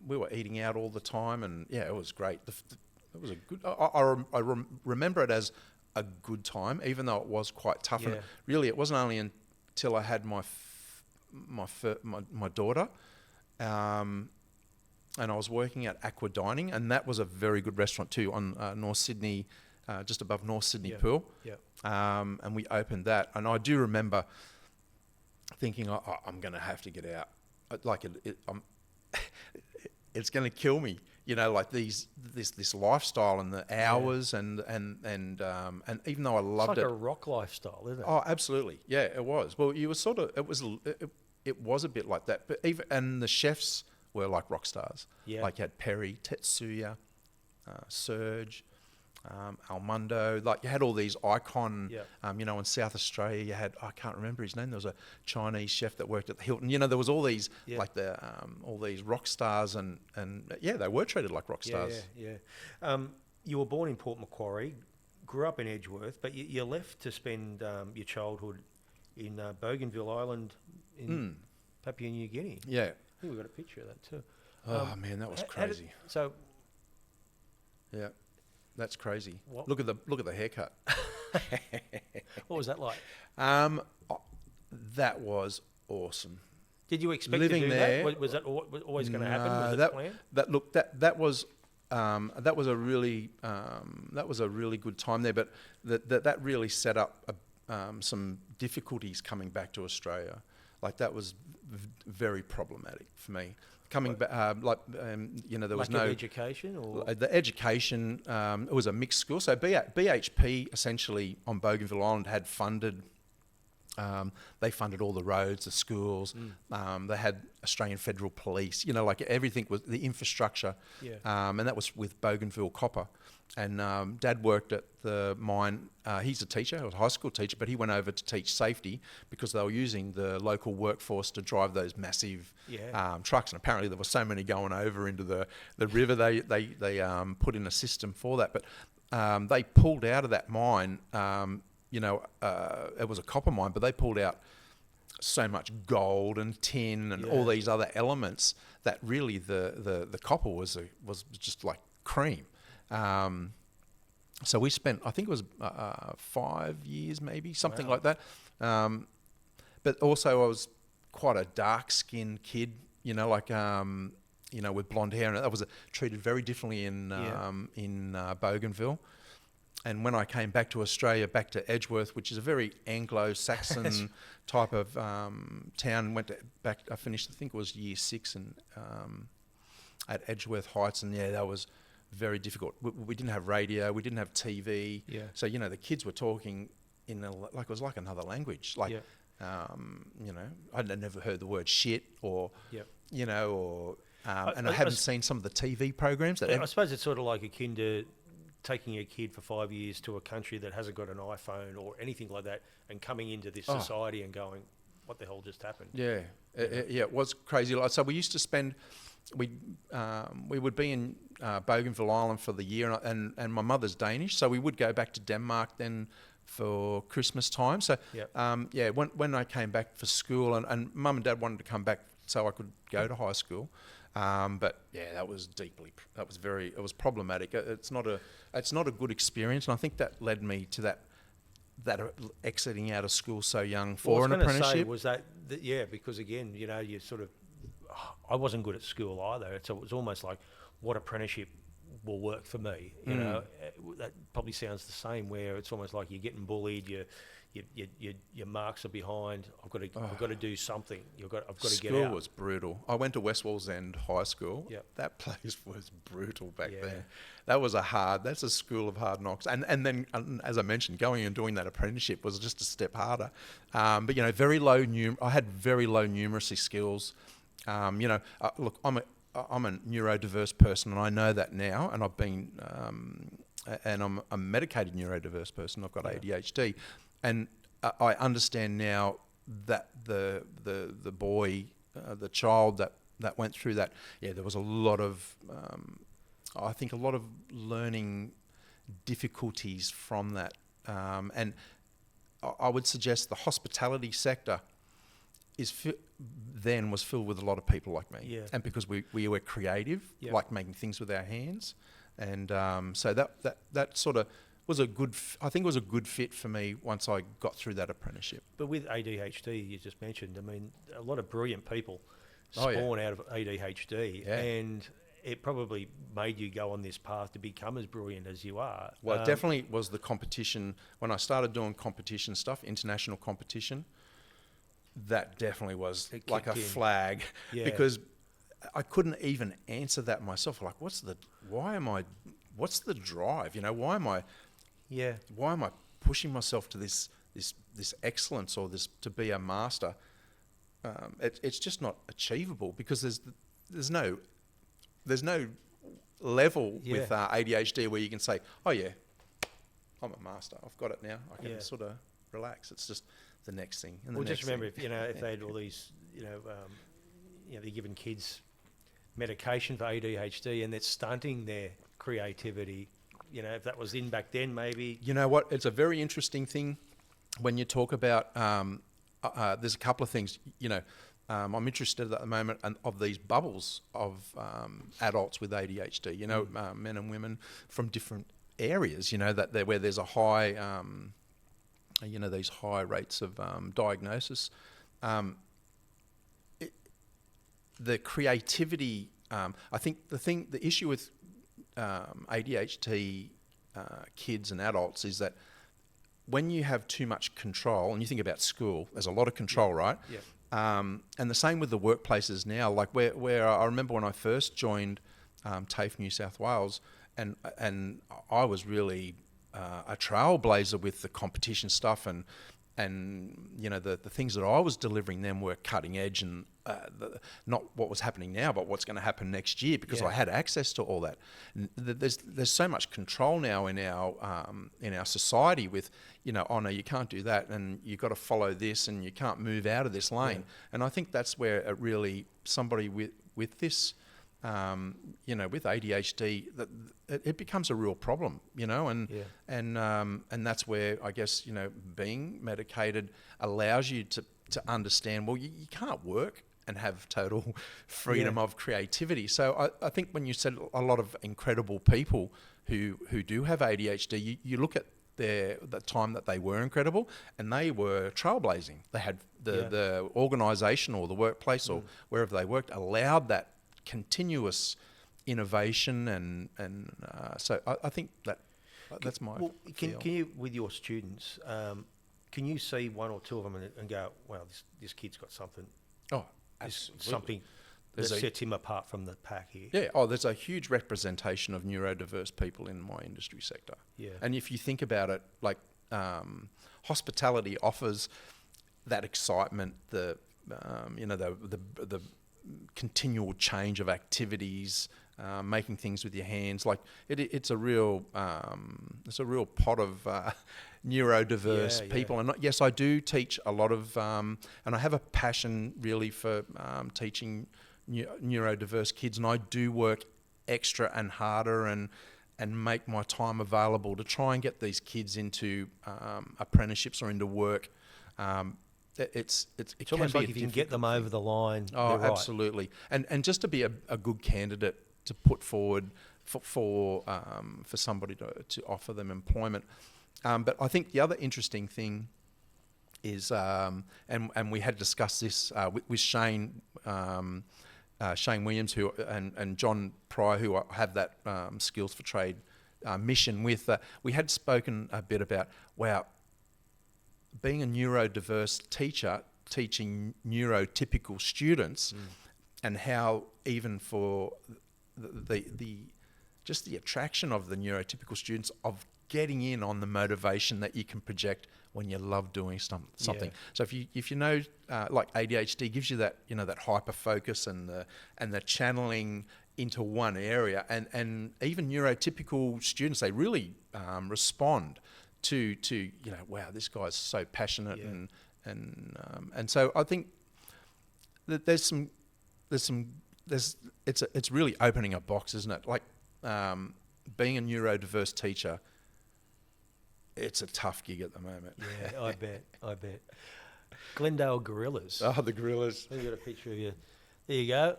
we were eating out all the time, and yeah, it was great. It was a good. Remember it as a good time, even though it was quite tough.
Yeah.
And really, it wasn't only until I had my daughter, and I was working at Aqua Dining, and that was a very good restaurant too on North Sydney. Just above North Sydney Pool.
Yeah.
And we opened that. And I do remember thinking, I'm going to have to get out. It's going to kill me. Like this lifestyle and the hours and even though I loved
It's like
it.
a rock lifestyle, isn't it?
Oh, absolutely. Yeah, it was. Well, you were it was a bit like that. But and the chefs were like rock stars.
Yeah.
Like you had Perry, Tetsuya, Serge, Almundo, like you had all these icon, in South Australia you had, I can't remember his name, there was a Chinese chef that worked at the Hilton, there was all these, all these rock stars and they were treated like rock stars.
Yeah. You were born in Port Macquarie, grew up in Edgeworth, but you left to spend your childhood in Bougainville Island in Papua New Guinea.
Yeah.
I think we've got a picture of that too.
Oh man, that was crazy. Yeah. That's crazy.
What?
Look at the haircut.
What was that like?
That was awesome.
Did you expect
Living
to do
there,
that? Was that always going to happen? Was it
that
planned?
that was a really good time there. But that really set up some difficulties coming back to Australia. Like that was very problematic for me. Coming back, there was
Lack of
no
education, or
the education. It was a mixed school. So BHP essentially on Bougainville Island had funded. They funded all the roads, the schools. They had Australian Federal Police. Everything was the infrastructure.
Yeah.
And that was with Bougainville Copper. And Dad worked at the mine. He's a teacher, he was a high school teacher, but he went over to teach safety because they were using the local workforce to drive those massive trucks. And apparently there were so many going over into the river. They put in a system for that. But they pulled out of that mine. It was a copper mine, but they pulled out so much gold and tin and all these other elements that really the copper was just like cream. So we spent, I think it was 5 years, maybe something like that. But also I was quite a dark-skinned kid, with blonde hair, and that was treated very differently in Bougainville. And when I came back to Australia, back to Edgeworth, which is a very Anglo-Saxon type of town, I finished, I think it was year 6 at Edgeworth Heights, and that was very difficult. We didn't have radio, we didn't have TV, so the kids were talking in it was like another language. I'd never heard the word shit or and I haven't seen some of the TV programs that.
I suppose it's sort of like akin to taking a kid for 5 years to a country that hasn't got an iPhone or anything like that, and coming into this society and going, what the hell just happened?
Yeah, it was crazy. So we used to spend, we would be in Bougainville Island for the year, and my mother's Danish, so we would go back to Denmark then for Christmas time. So when I came back for school, and Mum and Dad wanted to come back so I could go to high school. But that was it was problematic. It's not a good experience, and I think that led me to that exiting out of school so young for an apprenticeship.
Was that because again, you sort of, I wasn't good at school either. So it was almost like, what apprenticeship will work for me. You know, that probably sounds the same. Where it's almost like you're getting bullied. Your marks are behind. I've got to do something. I've got to get out.
School was brutal. I went to West Wallsend High School.
Yep.
That place was brutal back
Yeah.
then. That's a school of hard knocks. And then, as I mentioned, going and doing that apprenticeship was just a step harder. But, you know, I had very low numeracy skills. Look, I'm a neurodiverse person, and I know that now, and I've been, and I'm a medicated neurodiverse person. I've got ADHD. And I understand now that the boy, the child that went through that, there was a lot of, I think a lot of learning difficulties from that. And I would suggest the hospitality sector was filled with a lot of people like me.
Yeah.
And because we were creative, like making things with our hands. And so that sort of was a good fit for me once I got through that apprenticeship.
But with ADHD, you just mentioned, I mean, a lot of brilliant people spawn out of ADHD, and it probably made you go on this path to become as brilliant as you are.
Well, it definitely was the competition. When I started doing competition stuff, international competition, that definitely was like a flag, because I couldn't even answer that myself. Like, what's the drive? You know, why am I pushing myself to this excellence, or to be a master? It's just not achievable, because there's no level with ADHD where you can say, oh yeah, I'm a master, I've got it now, I can sort of relax. It's just the next thing. And
just remember, if they had all these, they're giving kids medication for ADHD and it's stunting their creativity. You know, if that was in back then, maybe. You
know what? It's a very interesting thing when you talk about. There's a couple of things. I'm interested at the moment of these bubbles of adults with ADHD. Men and women from different areas. Where there's a high, these high rates of diagnosis. The creativity. I think the issue with ADHD kids and adults is that when you have too much control, and you think about school, there's a lot of control, right?
Yeah.
And the same with the workplaces now. Like where I remember when I first joined TAFE New South Wales, and I was really a trailblazer with the competition stuff, and the things that I was delivering them were cutting edge, and not what was happening now, but what's going to happen next year, because I had access to all that. There's so much control now in our society with, oh no, you can't do that, and you've got to follow this, and you can't move out of this lane. And I think that's where it really, somebody with this, with ADHD, that it becomes a real problem, and that's where I guess being medicated allows you to understand. Well, you can't work and have total freedom of creativity. So I think when you said a lot of incredible people who do have ADHD, you look at the time that they were incredible, and they were trailblazing. They had the organisation or the workplace or wherever they worked allowed that continuous innovation, and so I think that's my feel.
Can you, with your students, can you see one or two of them and go, wow, this kid's got something?
Oh, absolutely.
Something that sets him apart from the pack here.
Yeah. Oh, there's a huge representation of neurodiverse people in my industry sector.
Yeah.
And if you think about it, like hospitality offers that excitement, the continual change of activities, making things with your hands. Like it's a real pot of neurodiverse people. And yes, I do teach a lot of, and I have a passion really for teaching neurodiverse kids, and I do work extra and harder and make my time available to try and get these kids into apprenticeships or into work. It's
almost like if you can get them over the line.
Oh, absolutely. And just to be a good candidate to put forward for somebody to offer them employment. But I think the other interesting thing is, and we had discussed this with Shane Shane Williams and John Pryor, who have that Skills for Trade mission with, we had spoken a bit about, wow, being a neurodiverse teacher, teaching neurotypical students, and how even for the just the attraction of the neurotypical students of getting in on the motivation that you can project when you love doing something.
Yeah.
So if you know, like ADHD gives you that, that hyper focus and the channeling into one area, and even neurotypical students, they really respond to wow, this guy's so passionate, and so I think that it's really opening a box, isn't it? Like being a neurodiverse teacher, it's a tough gig at the moment.
Yeah, I bet. Glendale Gorillas.
Oh, the Gorillas.
I've got a picture of you. There you go.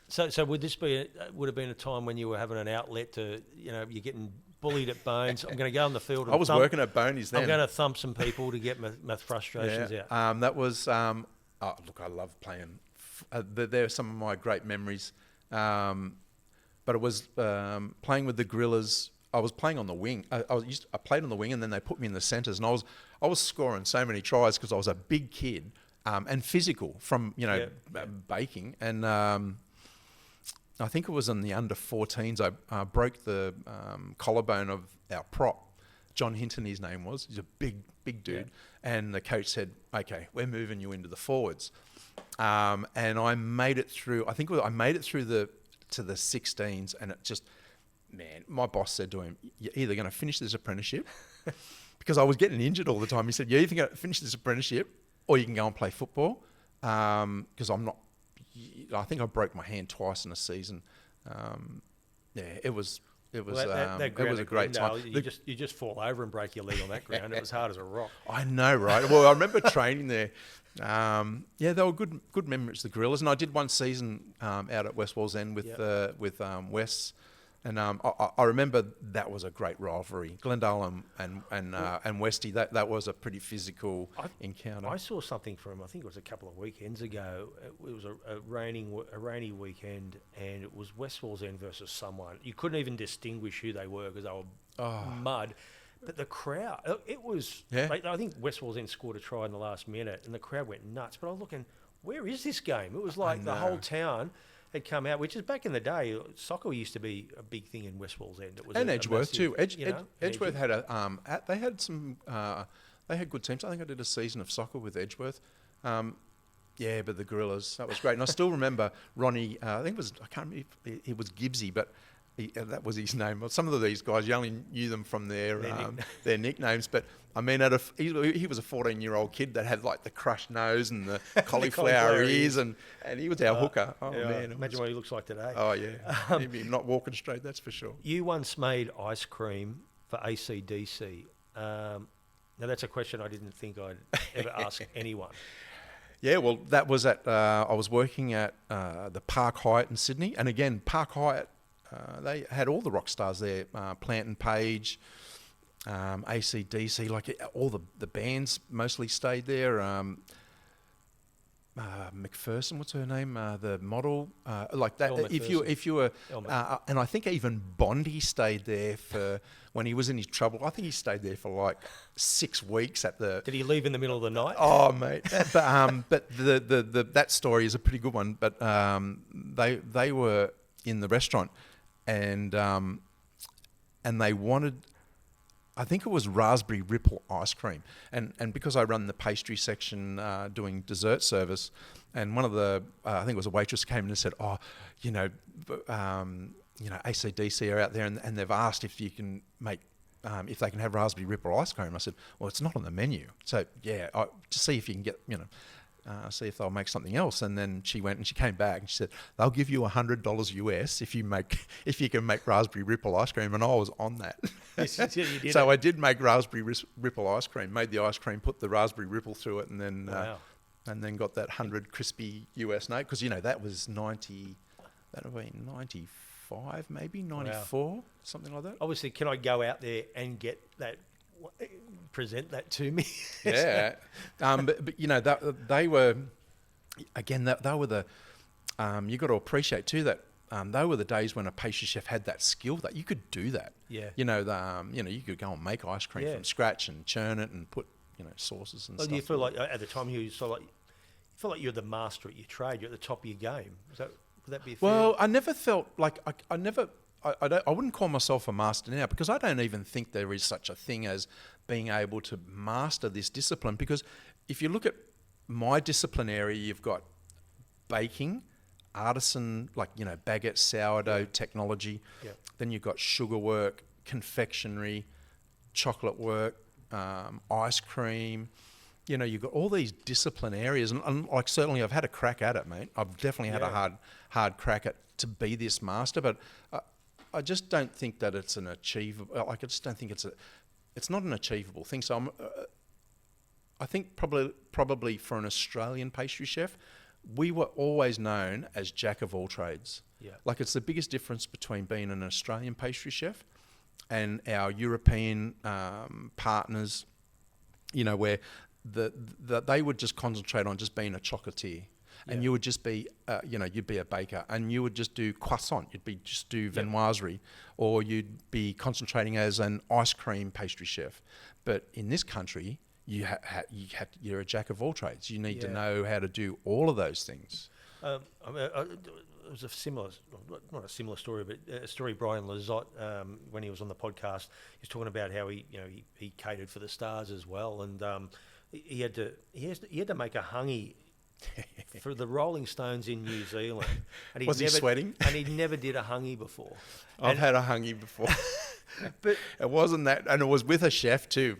So would this would have been a time when you were having an outlet to, you're getting bullied at Bones? I'm going to go on the field and
I was working at Boney's then.
I'm going to thump some people to get my frustrations out.
That was, look, I love playing. There are some of my great memories. But it was playing with the Gorillas. I was playing on the wing. I played on the wing, and then they put me in the centres, and I was scoring so many tries because I was a big kid and physical from baking. And I think it was in the under 14s. I broke the collarbone of our prop. John Hinton, his name was. He's a big dude. Yeah. And the coach said, "Okay, we're moving you into the forwards." And I made it through. I think I made it through to the 16s, and it just, man, my boss said to him, "You're either going to finish this apprenticeship," because I was getting injured all the time. He said, "You're either going to finish this apprenticeship or you can go and play football," because I'm not. I think I broke my hand twice in a season. It was a great time.
You just fall over and break your leg on that ground. It was hard as a rock.
I know, right? Well, I remember training there. They were good memories, the Gorillas, and I did one season out at West Wallsend with Wes, and I remember that was a great rivalry, Glendale and Westy. That was a pretty physical encounter.
I saw something from, I think it was a couple of weekends ago. It was a rainy weekend, and it was West Wallsend versus someone. You couldn't even distinguish who they were because they were mud. But the crowd, it was, I think West Wallsend scored a try in the last minute and the crowd went nuts. But I was looking, where is this game? It was like the whole town had come out, which is back in the day, soccer used to be a big thing in West Wallsend. It was
Edgeworth too.
Edgeworth
had they had some, they had good teams. I think I did a season of soccer with Edgeworth. But the Gorillas, that was great. And I still remember Ronnie, I can't remember if it was Gibbsy, but that was his name. Some of these guys, you only knew them from their nicknames. But I mean, he was a 14-year-old kid that had like the crushed nose and the cauliflower ears, and he was our hooker. Oh man!
Imagine what he looks like today.
Oh yeah, he'd be not walking straight. That's for sure.
You once made ice cream for AC/DC. Now that's a question I didn't think I'd ever ask anyone.
Yeah, well, that was at. I was working at the Park Hyatt in Sydney, and again, Park Hyatt. They had all the rock stars there, Plant and Page, AC/DC, like all the bands mostly stayed there. McPherson, what's her name? The model, like that. If you were, and I think even Bondi stayed there for when he was in his trouble. I think he stayed there for like 6 weeks at the.
Did he leave in the middle of the night?
Oh mate, but the that story is a pretty good one. But they were in the restaurant. And they wanted, I think it was raspberry ripple ice cream, and because I run the pastry section doing dessert service, and one of the I think it was a waitress came in and said, AC/DC are out there and they've asked if you can make if they can have raspberry ripple ice cream. I said, well, it's not on the menu, so just see if you can get see if they'll make something else. And then she went and she came back and she said, they'll give you $100 US if you can make raspberry ripple ice cream. And I was on that. So I did make raspberry ripple ice cream, made the ice cream, put the raspberry ripple through it, and then got that 100 crispy US note. Because, that was 90, that would have been 95, maybe 94, something like that.
Obviously, can I go out there and get that, present that to me?
Yeah. But they were, again, they were the you got to appreciate too that they were the days when a pastry chef had that skill that you could do that.
Yeah.
You could go and make ice cream from scratch and churn it and put sauces and stuff.
Do you feel like at the time you feel like you're the master at your trade? You're at the top of your game. Would that be fair?
Well, I never felt like I wouldn't call myself a master now, because I don't even think there is such a thing as being able to master this discipline. Because if you look at my discipline area, you've got baking, artisan, baguette, sourdough technology.
Yeah. Then
Then you've got sugar work, confectionery, chocolate work, ice cream. You've got all these discipline areas, and certainly I've had a crack at it, mate. I've definitely had a hard crack at to be this master, but I just don't think that it's an achievable. I just don't think it's not an achievable thing. So I think probably for an Australian pastry chef, we were always known as jack of all trades.
Yeah.
It's the biggest difference between being an Australian pastry chef and our European partners, where they would just concentrate on just being a chocolatier.
Yeah.
And you would just be, you'd be a baker, and you would just do croissant. You'd just do viennoiserie, or you'd be concentrating as an ice cream pastry chef. But in this country, you're a jack of all trades. You need to know how to do all of those things.
It was not a similar story, but a story Brian Lizotte, when he was on the podcast, he was talking about how he catered for the stars as well, and he had to make a hungy for the Rolling Stones in New Zealand. And
Was he sweating?
And he never did a hungy before.
I've had a hungy before. But it wasn't that, and it was with a chef too.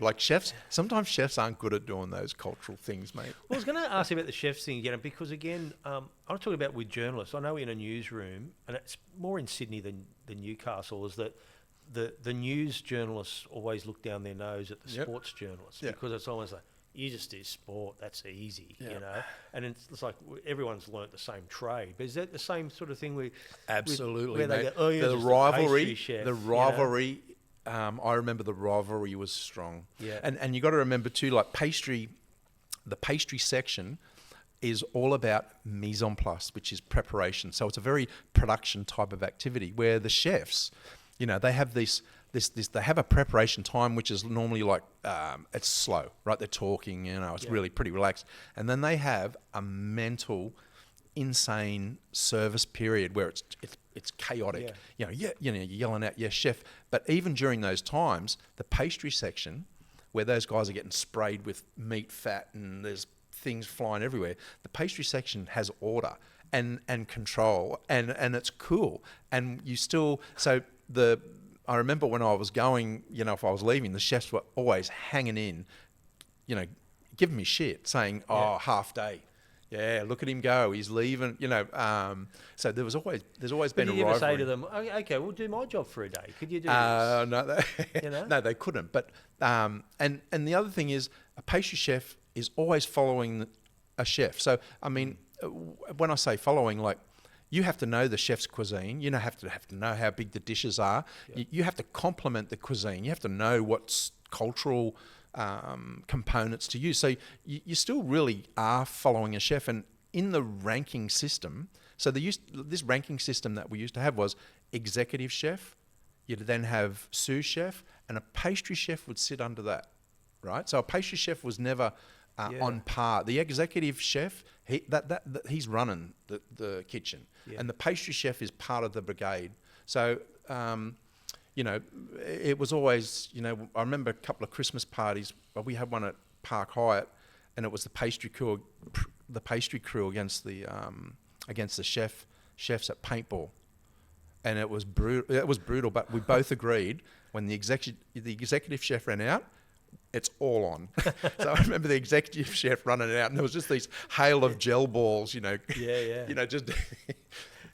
Sometimes chefs aren't good at doing those cultural things, mate.
Well, I was going to ask you about the chefs thing again, because again, I'm talking about with journalists. I know in a newsroom, and it's more in Sydney than Newcastle, is that the news journalists always look down their nose at the sports journalists, because it's almost like, you just do sport, that's easy, And it's like everyone's learnt the same trade. But is that the same sort of thing?
Absolutely,
where they
mate.
go,
The rivalry, I remember the rivalry was strong.
Yeah.
And you got to remember too, pastry, the pastry section is all about mise en place, which is preparation. So it's a very production type of activity, where the chefs, they have they have a preparation time, which is normally it's slow, right? They're talking, it's really pretty relaxed. And then they have a mental, insane service period where it's chaotic.
Yeah.
You're yelling out, yes, chef. But even during those times, the pastry section, where those guys are getting sprayed with meat, fat, and there's things flying everywhere, the pastry section has order and control, and it's cool. And you still, I remember when I was going, if I was leaving, the chefs were always hanging in, giving me shit, saying, half day. Yeah, look at him go. He's leaving, So there's always been a rivalry.
Did you ever say to them, okay, we'll do my job for a day. Could you do this?
No, no, they couldn't. But and the other thing is, a pastry chef is always following a chef. So, I mean, when I say following, you have to know the chef's cuisine. You have to know how big the dishes are. Yeah. You have to complement the cuisine. You have to know what's cultural components to use. So you still really are following a chef. And in the ranking system, this ranking system that we used to have was executive chef. You'd then have sous chef, and a pastry chef would sit under that, right? So a pastry chef was never on par. The executive chef, he's running the kitchen, and the pastry chef is part of the brigade. So, it was always, I remember a couple of Christmas parties. We had one at Park Hyatt, and it was the pastry crew against the chefs at paintball, and it was brutal. It was brutal, but we both agreed when the executive chef ran out, it's all on. So I remember the executive chef running it out, and there was just these hail of gel balls, just.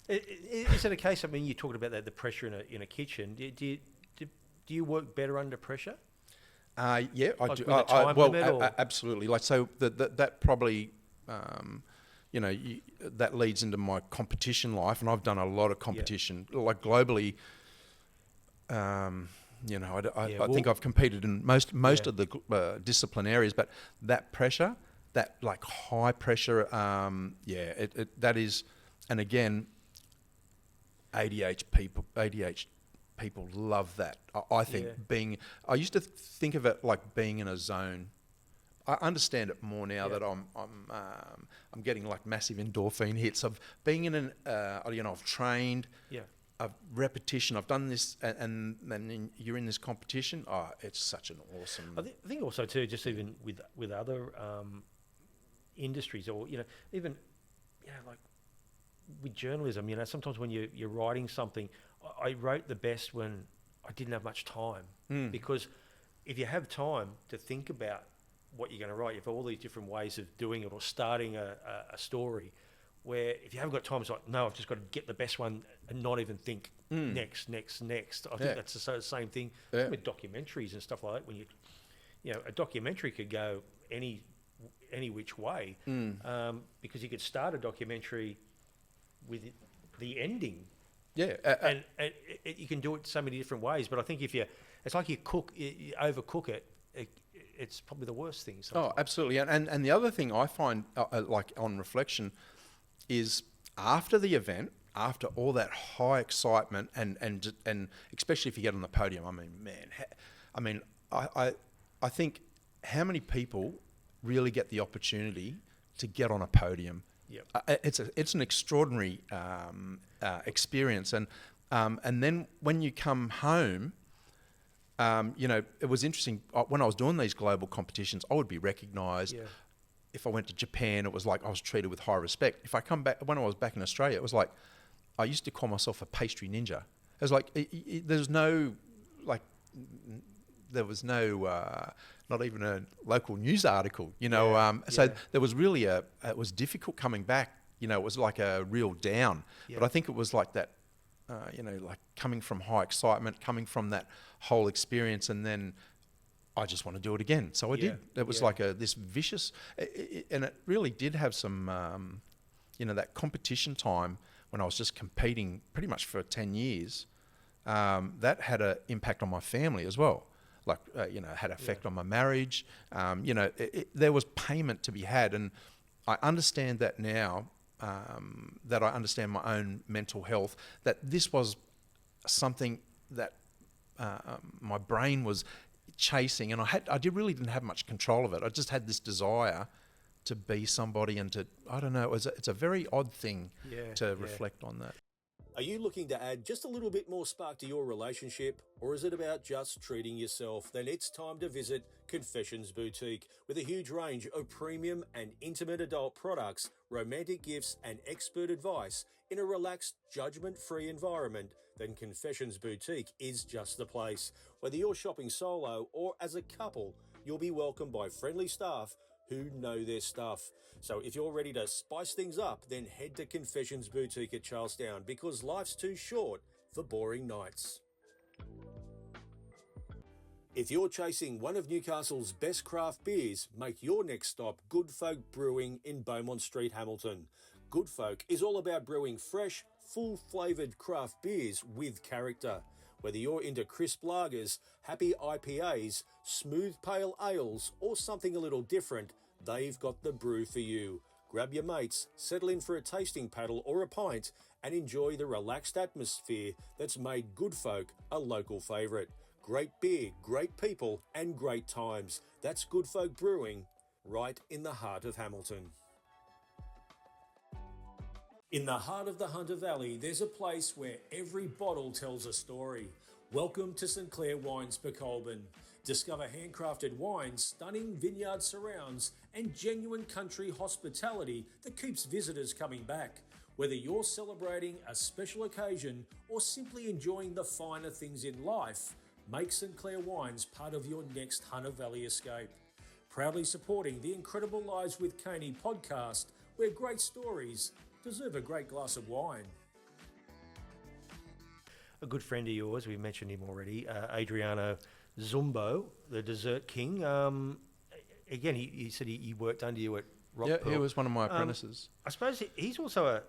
Is it a case? I mean, you talked about the pressure in a kitchen. Do you work better under pressure?
Yeah, I do. Absolutely. That probably, that leads into my competition life, and I've done a lot of competition, globally. I think I've competed in most of the discipline areas, but that pressure, that high pressure, that is And again, ADH people love that. I think I used to think of it like being in a zone. I understand it more now that I'm getting like massive endorphin hits of being in an I've trained, I've repetition, I've done this, and then you're in this competition. Oh, it's such an awesome.
I think also too, just even with other industries, or even like with journalism, sometimes when you're writing something, I wrote the best when I didn't have much time, because if you have time to think about what you're going to write, you have all these different ways of doing it or starting a story, where if you haven't got time, it's like, no, I've just got to get the best one and not even think next. I think that's the same thing with documentaries and stuff like that. When a documentary could go any which way, because you could start a documentary with the ending. And you can do it so many different ways. But I think it's like you overcook it. It's probably the worst thing sometimes.
Oh, absolutely. And the other thing I find, like on reflection, is after the event, after all that high excitement, and especially if you get on the podium, I think how many people really get the opportunity to get on a podium. It's an extraordinary experience, and then when you come home, it was interesting. When I was doing these global competitions, I would be recognised. If I went to Japan, it was like I was treated with high respect. If I come back, when I was back in Australia, it was like I used to call myself a pastry ninja. It was like there was no not even a local news article, So there was really it was difficult coming back. It was like a real down. But I think it was like that, like coming from high excitement, coming from that whole experience, and then I just want to do it again. So I did. It was like this vicious, and it really did have some, that competition time when I was just competing pretty much for 10 years. That had an impact on my family as well. Like, had an effect on my marriage. There was payment to be had. And I understand that now, that I understand my own mental health, that this was something that my brain was chasing, and I really didn't have much control of it. I just had this desire to be somebody and to, I don't know, it's a very odd thing to reflect on that.
Are you looking to add just a little bit more spark to your relationship, or is it about just treating yourself? Then it's time to visit Confessions Boutique, with a huge range of premium and intimate adult products, romantic gifts and expert advice in a relaxed, judgment-free environment. Then Confessions Boutique is just the place. Whether you're shopping solo or as a couple, you'll be welcomed by friendly staff who know their stuff. So if you're ready to spice things up, then head to Confessions Boutique at Charlestown, because life's too short for boring nights. If you're chasing one of Newcastle's best craft beers, make your next stop Good Folk Brewing in Beaumont Street, Hamilton. Good Folk is all about brewing fresh, full-flavoured craft beers with character. Whether you're into crisp lagers, happy IPAs, smooth pale ales, or something a little different, they've got the brew for you. Grab your mates, settle in for a tasting paddle or a pint, and enjoy the relaxed atmosphere that's made Good Folk a local favourite. Great beer, great people, and great times. That's Good Folk Brewing, right in the heart of Hamilton. In the heart of the Hunter Valley, there's a place where every bottle tells a story. Welcome to St Clair Wines Pecolbin. Discover handcrafted wines, stunning vineyard surrounds, and genuine country hospitality that keeps visitors coming back. Whether you're celebrating a special occasion or simply enjoying the finer things in life, make St Clair Wines part of your next Hunter Valley escape. Proudly supporting the Incredible Lives with Cainey podcast, where great stories deserve a great glass of wine.
A good friend of yours, we mentioned him already, Adriano Zumbo, the dessert king. Again, he said he worked under you at Rockpool.
Yeah, he was one of my apprentices.
I suppose he's also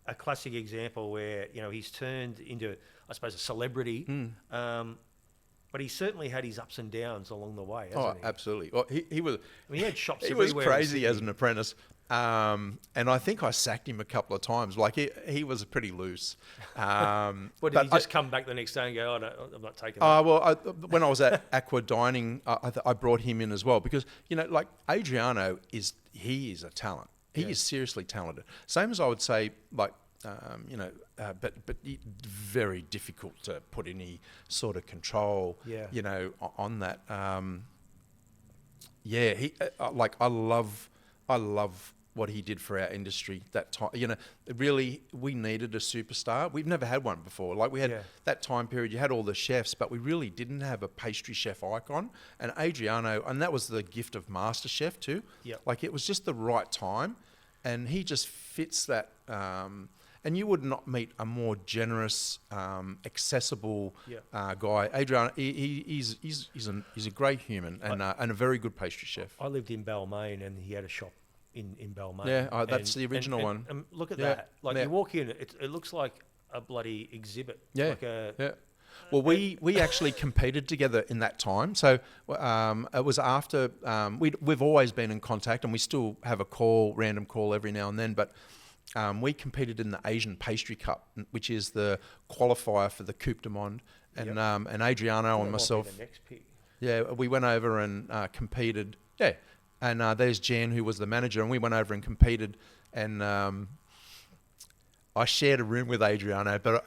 a classic example where, he's turned into, I suppose, a celebrity. But he certainly had his ups and downs along the way, hasn't he?
Absolutely. Well, he was.
I mean, he had shops
he
everywhere.
was crazy as an apprentice. And I think I sacked him a couple of times. Like he was pretty loose.
What, did
but
he just come back the next day and go, no, I'm not taking that?
Well, when I was at Aqua Dining, I brought him in as well because, like Adriano is a talent. He is seriously talented. Same as I would say, like, but very difficult to put any sort of control, on that. I love what he did for our industry that time. Really, we needed a superstar. We've never had one before. Like we had that time period, you had all the chefs, but we really didn't have a pastry chef icon. And Adriano, and that was the gift of MasterChef too.
Yep.
Like it was just the right time, and he just fits that. And you would not meet a more generous, accessible guy. Adriano, he's a great human and a very good pastry chef.
I lived in Balmain and he had a shop in Balmain.
Yeah, that's the original one.
And look at that. Like you walk in, it looks like a bloody exhibit.
Yeah,
like
Well, we actually competed together in that time. So it was after we've always been in contact, and we still have a random call every now and then. But we competed in the Asian Pastry Cup, which is the qualifier for the Coupe du Monde, and Adriano and myself.
The next pick.
Yeah, we went over and competed. Yeah, and there's Jan, who was the manager, and we went over and competed. And I shared a room with Adriano, but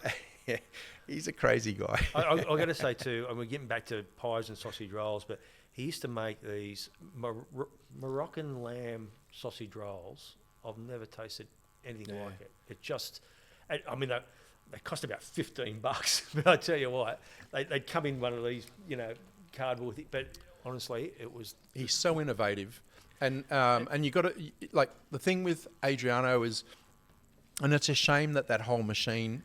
he's a crazy guy.
I've got to say too, and we're getting back to pies and sausage rolls, but he used to make these Moroccan lamb sausage rolls. I've never tasted anything like it. It just, I mean, they cost about $15, but I tell you what, they'd come in one of these, cardboard things, but honestly, it was...
He's so innovative. And you got to, like, the thing with Adriano is, and it's a shame that whole machine,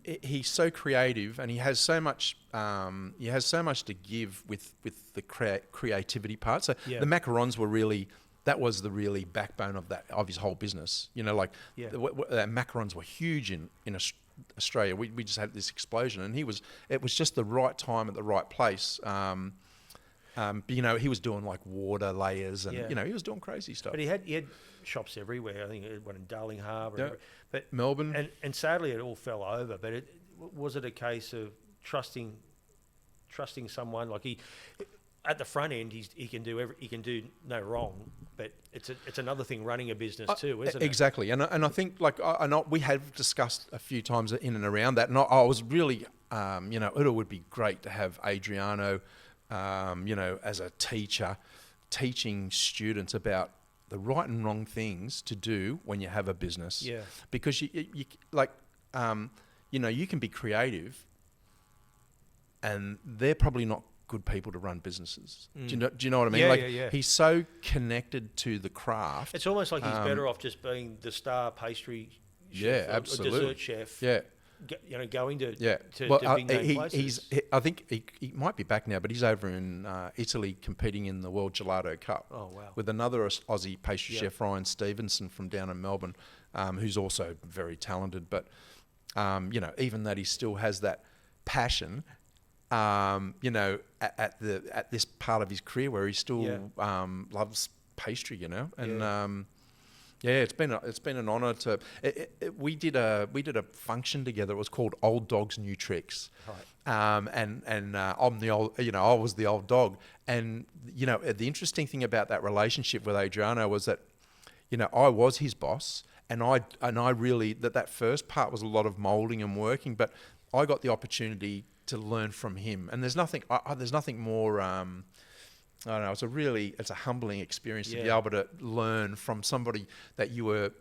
he's so creative, and he has so much to give with the creativity part. So the macarons were really... That was the really backbone of his whole business. The macarons were huge in Australia. We just had this explosion, and it was just the right time at the right place. He was doing like water layers, and he was doing crazy stuff.
But he had shops everywhere. I think he had one in Darling Harbour, but
Melbourne,
and sadly it all fell over. But was it a case of trusting someone like he? At the front end, he can do no wrong, but it's another thing running a business too, isn't it?
Exactly, and I think we have discussed a few times in and around that, and I was really, it would be great to have Adriano, as a teacher, teaching students about the right and wrong things to do when you have a business.
Yeah,
because you can be creative, and they're probably not good people to run businesses. Do you know what I mean?
Yeah.
He's so connected to the craft.
It's almost like he's better off just being the star pastry chef,
absolutely.
or dessert chef.
Yeah.
Going to big name places.
I think he might be back now, but he's over in Italy competing in the World Gelato Cup.
Oh wow!
With another Aussie pastry chef, Ryan Stevenson from down in Melbourne, who's also very talented. But even that, he still has that passion. At this part of his career where he still loves pastry, and it's been an honour to. We did a function together. It was called Old Dogs New Tricks, right? And I'm the old, I was the old dog, and the interesting thing about that relationship with Adriano was that, I was his boss, and I really that first part was a lot of moulding and working, but I got the opportunity to learn from him, and there's nothing more. I don't know. It's a humbling experience to be able to learn from somebody that you were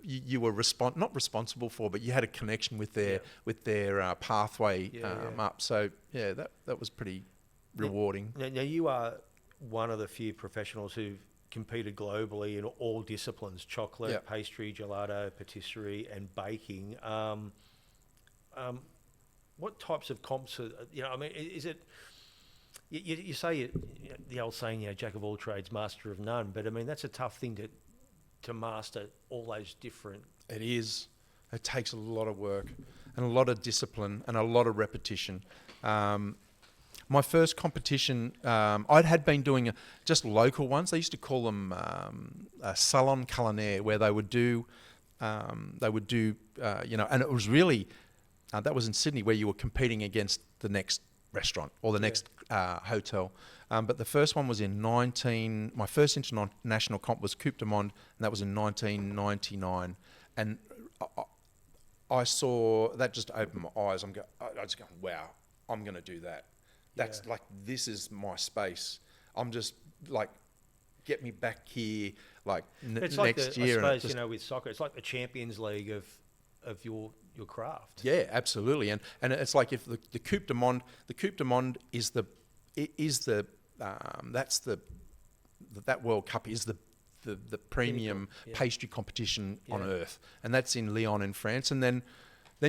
not responsible for, but you had a connection with their pathway up. So that was pretty rewarding.
Now you are one of the few professionals who've competed globally in all disciplines: chocolate, pastry, gelato, patisserie, and baking. What types of comps are, is it, you say the old saying, jack of all trades, master of none, but I mean, that's a tough thing to master all those different.
It is. It takes a lot of work and a lot of discipline and a lot of repetition. My first competition, I had been doing just local ones. They used to call them salon culinaire, where they would do, and it was really, that was in Sydney, where you were competing against the next restaurant or the next hotel. But the first one was my first international comp was Coupe du Monde, and that was in 1999. And I saw that, just opened my eyes. I just going, wow, I'm going to do that. That's like, this is my space. I'm just like, get me back here, like
it's
next year.
I suppose, with soccer, it's like the Champions League of your craft.
Yeah, absolutely. And it's like, if the Coupe du Monde is that World Cup is the premium pastry competition on earth, and that's in Lyon in France. And then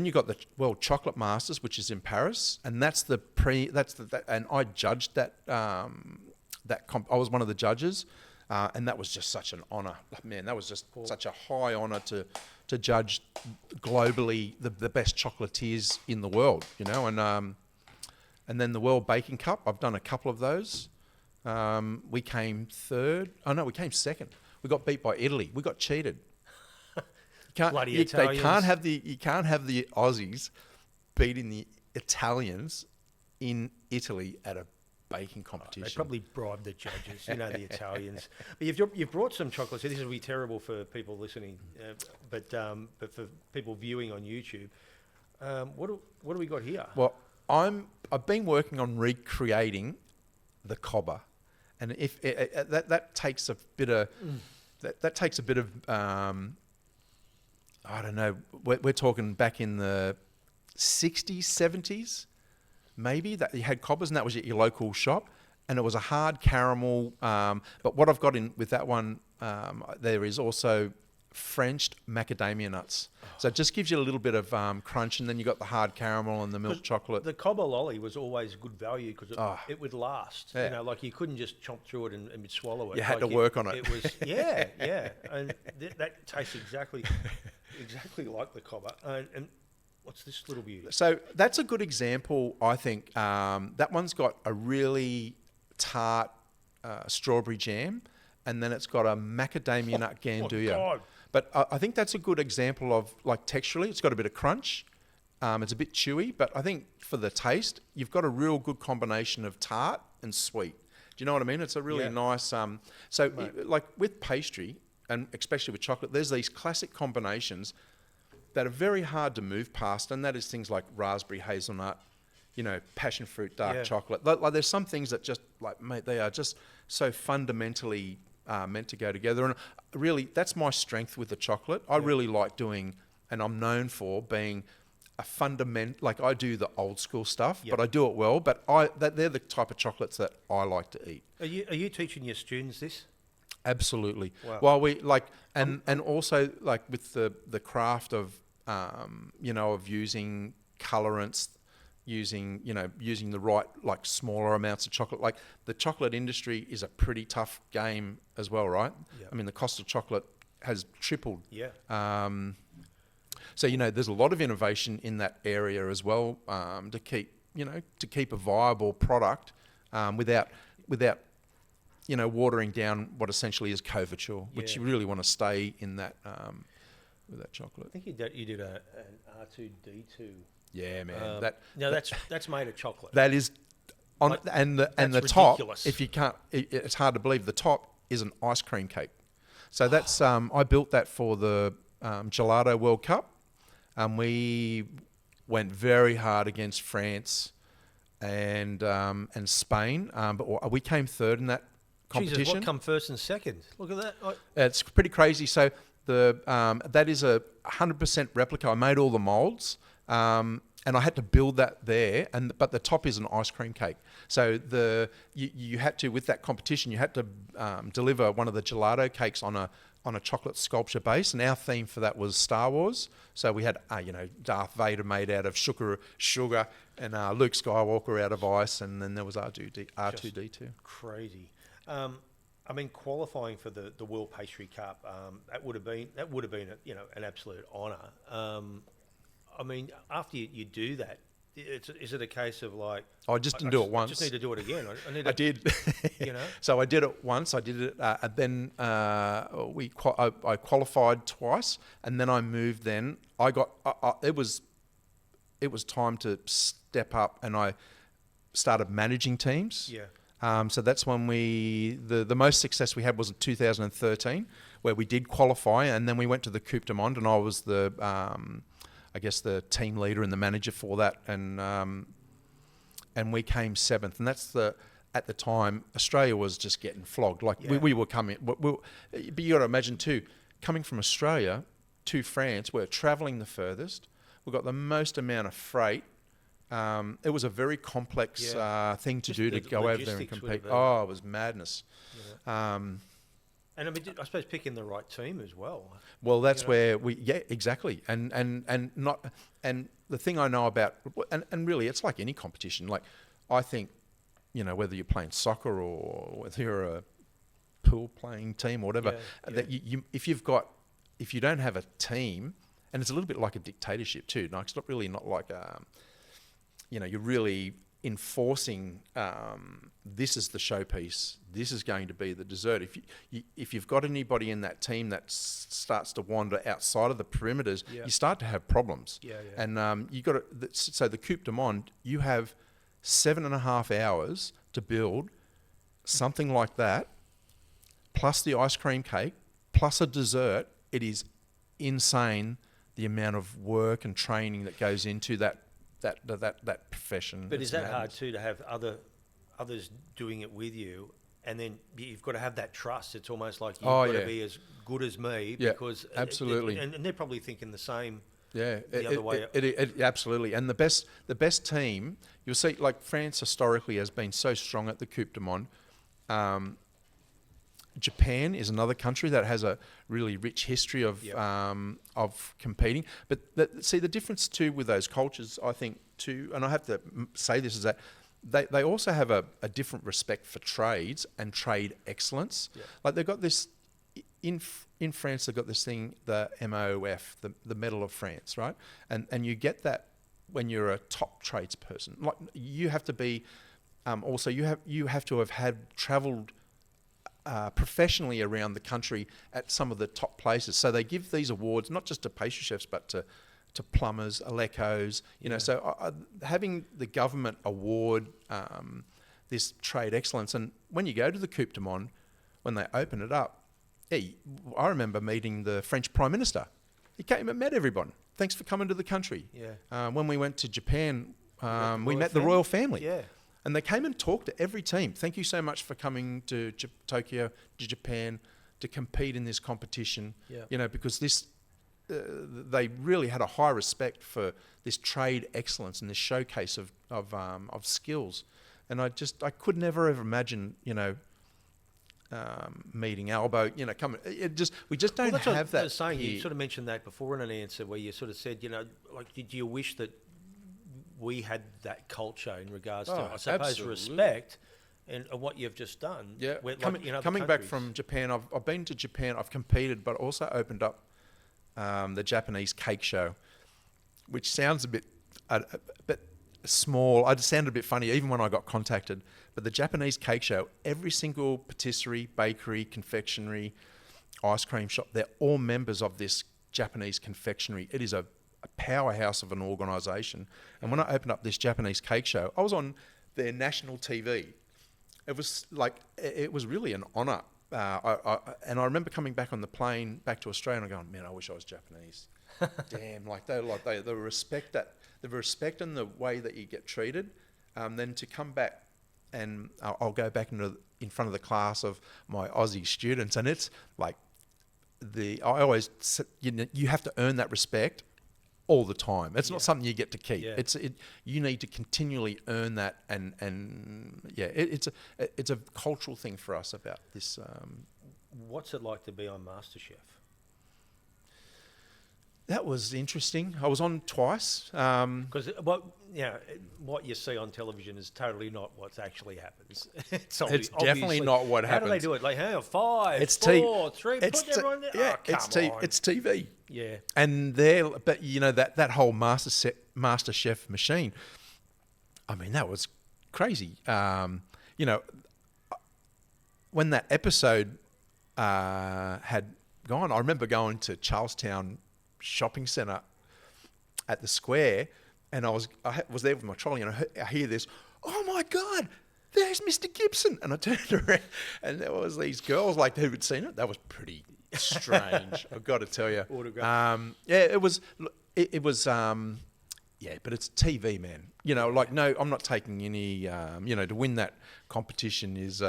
you've got the World Chocolate Masters, which is in Paris, and and I judged that I was one of the judges, and that was just such an honour. Man, that was just such a high honour to judge globally the best chocolatiers in the world, and then the World Baking Cup, I've done a couple of those. We came third. Oh no, we came second. We got beat by Italy. We got cheated.
Bloody Italians.
You can't have the Aussies beating the Italians in Italy at a baking competition.
They probably bribed the judges, the Italians. But you've brought some chocolates. So this will be terrible for people listening, but for people viewing on YouTube, what do we got here?
Well, I've been working on recreating the cobber, and if that takes a bit of I don't know. We're talking back in the 60s, 70s, maybe, that you had cobbers, and that was at your local shop, and it was a hard caramel. But what I've got in with that one, there is also Frenched macadamia nuts. So it just gives you a little bit of crunch, and then you got the hard caramel and the milk chocolate.
The cobber lolly was always good value because it would last.
Yeah.
Like you couldn't just chomp through it and swallow it.
You had to work on it.
It was and that tastes exactly like the cobber. And what's this little beauty?
So that's a good example, I think. That one's got a really tart strawberry jam, and then it's got a macadamia nut ganduya.
God.
But I think that's a good example of, like, texturally, it's got a bit of crunch. It's a bit chewy, but I think for the taste, you've got a real good combination of tart and sweet. Do you know what I mean? It's a really nice... like with pastry, and especially with chocolate, there's these classic combinations that are very hard to move past, and that is things like raspberry hazelnut, passion fruit dark chocolate. Like there's some things that just, like, mate, they are just so fundamentally meant to go together. And really, that's my strength with the chocolate. I really like doing, and I'm known for being a like, I do the old school stuff, but I do it well. But they're the type of chocolates that I like to eat.
Are you teaching your students this?
Absolutely.
Wow.
While we and also, like, with the craft of of using colorants, using the right, like, smaller amounts of chocolate. Like, the chocolate industry is a pretty tough game as well, right?
Yep.
I mean, the cost of chocolate has tripled.
Yeah.
So there's a lot of innovation in that area as well, to keep a viable product without watering down what essentially is couverture, which you really want to stay in that with that chocolate.
I think you did an R2D2.
Yeah, man.
That's made of chocolate.
That is on,
Like,
and the
that's
top.
ridiculous.
If you can't, it's hard to believe. The top is an ice cream cake. So that's I built that for the Gelato World Cup. We went very hard against France and Spain, but we came third in that competition.
Jesus, what come first and second? Look at that.
It's pretty crazy. So that is a 100% replica. I made all the molds, and I had to build that there. But the top is an ice cream cake. So you had to, with that competition, you had to deliver one of the gelato cakes on a chocolate sculpture base, and our theme for that was Star Wars. So we had Darth Vader made out of sugar, and Luke Skywalker out of ice, and then there was R2D2.
Crazy. I mean, qualifying for the World Pastry Cup, that would have been an absolute honour. I mean, after you do that, is it a case of like?
I just didn't do it once.
I just need to do it again. I need.
I did.
You know.
So I did it once. I did it, and then I qualified twice, and then I moved. Then I got. It was time to step up, and I started managing teams.
Yeah.
So that's when the most success we had was in 2013, where we did qualify, and then we went to the Coupe du Monde, and I was the the team leader and the manager for that, and we came 7th, and that's at the time Australia was just getting flogged. Like we were coming, but you got to imagine too, coming from Australia to France, we're travelling the furthest. We've got the most amount of freight. It was a very complex thing to do to go over there and compete. Oh, it was madness.
Yeah. And I mean, I suppose picking the right team as well.
Well, that's where exactly. And the thing I know about, and really it's like any competition. Like I think, whether you're playing soccer or whether you're a pool playing team or whatever, that if you don't have a team, and it's a little bit like a dictatorship too. No, it's not like you're really enforcing this is the showpiece. This is going to be the dessert. If you've got anybody in that team that starts to wander outside of the perimeters, you start to have problems. And you got to. So the Coupe du Monde, you have 7.5 hours to build something like that, plus the ice cream cake, plus a dessert. It is insane the amount of work and training that goes into that profession.
But is that hard too, to have others doing it with you, and then you've got to have that trust? It's almost like you've got to be as good as me, because
absolutely,
and they're probably thinking the same.
Yeah,
the other way.
Absolutely. And the best team, you'll see, like France historically has been so strong at the Coupe du Monde. Japan is another country that has a really rich history of competing. But the difference too with those cultures, I think too, and I have to say this, is that they also have a different respect for trades and trade excellence. Yeah. Like they've got this in France. They've got this thing, the MOF, the Medal of France, right? And you get that when you're a top tradesperson. Like you have to be, also you have to have had travelled professionally around the country at some of the top places. So they give these awards not just to pastry chefs, but to plumbers, elecos, so having the government award this trade excellence. And when you go to the Coupe du Monde, when they open it up, I remember meeting the French Prime Minister. He came and met everyone. Thanks for coming to the country. Yeah. When we went to Japan, we met the royal family. Yeah. And they came and talked to every team. Thank you so much for coming to Tokyo, to Japan, to compete in this competition. Yeah. Because this, they really had a high respect for this trade excellence and this showcase of skills. And I could never ever imagine, meeting Albo, coming. We just don't have that.
I was saying, you sort of mentioned that before in an answer where you sort of said, like, did you wish that we had that culture in regards to, I suppose, absolutely. Respect and what you've just done?
Yeah, coming back from Japan, I've been to Japan, I've competed, but also opened up the Japanese cake show, which sounds a bit small. I sounded a bit funny even when I got contacted. But the Japanese cake show, every single patisserie, bakery, confectionery, ice cream shop, they're all members of this Japanese confectionery. It is a powerhouse of an organisation. And when I opened up this Japanese cake show, I was on their national TV. It was really an honour. And I remember coming back on the plane back to Australia and going, man, I wish I was Japanese. Damn, the respect and the way that you get treated. Then to come back, and I'll go back in front of the class of my Aussie students, and it's like I always, you have to earn that respect all the time. It's not something you get to keep. Yeah. You need to continually earn that, it's a cultural thing for us about this.
What's it like to be on MasterChef?
That was interesting. I was on twice.
Because what you see on television is totally not what actually happens. It's
definitely not what happens.
How do they do it? Like, 5, 4, 3, put everyone there?
Yeah, it's TV.
Yeah.
And that whole MasterChef machine, I mean, that was crazy. You know, when that episode had gone, I remember going to Charlestown Shopping Centre at the Square, and I was there with my trolley, and I hear this, "Oh my God, there's Mr. Gibson!" And I turned around, and there was these girls like who had seen it. That was pretty strange, I've got to tell you.
Autograph.
Yeah, it was. It was. Yeah, but it's TV, man. You know, like, no, I'm not taking any. You know, to win that competition is,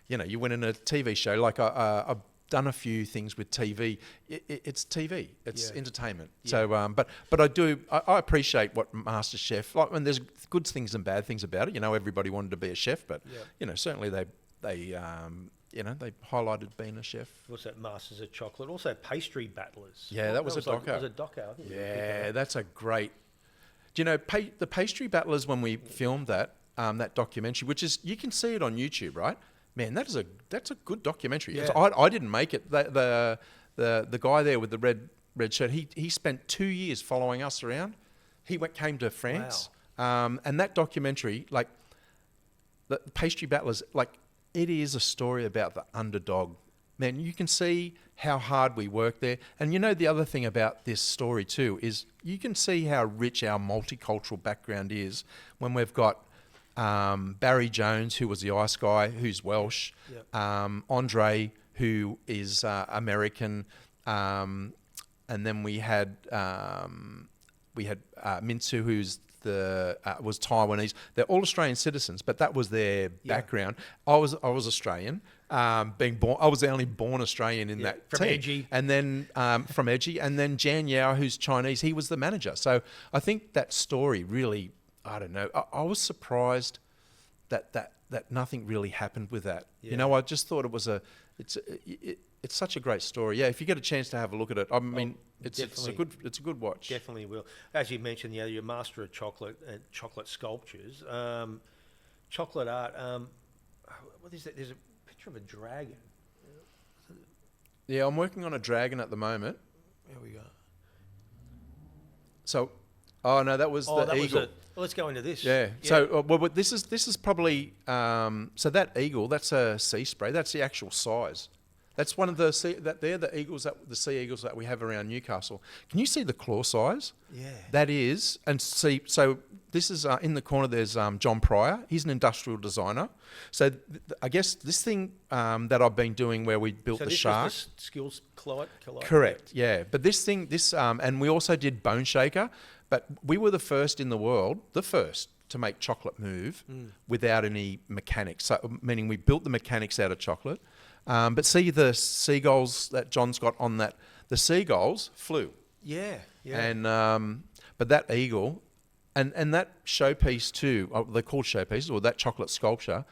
you know, you win in a TV show. Like I've done a few things with TV. It's TV. It's entertainment.
Yeah.
So, but I appreciate what MasterChef. Like, when there's good things and bad things about it. You know, everybody wanted to be a chef, but you know, certainly they you know, they highlighted being a chef.
What's that? Masters of Chocolate. Also, Pastry Battlers.
Yeah, that was a doco.
That was a doco. I think.
Yeah, that's a great. Do you know the Pastry Battlers, when we filmed that documentary, which is, you can see it on YouTube, right? Man, that's a good documentary.
Yeah.
I didn't make it. The guy there with the red shirt, he spent 2 years following us around. He came to France, and that documentary, like the Pastry Battlers, like, it is a story about the underdog. Man, you can see how hard we work there. And you know, the other thing about this story too is you can see how rich our multicultural background is when we've got Barry Jones, who was the ice guy, who's Welsh, Andre, who is American, and then we had Mintsu, who's was Taiwanese. They're all Australian citizens, but that was their background. I was Australian, being born. I was the only born Australian in that
from
team.
Edgy.
And then from Edgy, and then Jan Yao, who's Chinese. He was the manager. So I think that story really, I don't know. I was surprised that nothing really happened with that.
Yeah.
You know, I just thought it was it's such a great story. Yeah, if you get a chance to have a look at it, I mean, it's a good watch.
Definitely will. As you mentioned, you're master of chocolate and chocolate sculptures, chocolate art. What is that? There's a picture of a dragon.
Yeah, I'm working on a dragon at the moment.
There we go.
So, oh no, that was the eagle.
Well, let's go into this.
Yeah. So, well, this is probably so that eagle. That's a sea spray. That's the actual size. That's one of the sea eagles that we have around Newcastle. Can you see the claw size?
Yeah.
That is, and see. So this is in the corner. There's John Pryor. He's an industrial designer. So I guess this thing that I've been doing, where we built the shark.
Was the skills collide.
Correct. Yeah. But this thing, and we also did Bone Shaker. But we were the first in the world, to make chocolate move without any mechanics. So, meaning we built the mechanics out of chocolate. But see the seagulls that John's got on that. The seagulls flew.
Yeah.
And but that eagle, and that showpiece too. They're called showpieces, or that chocolate sculpture.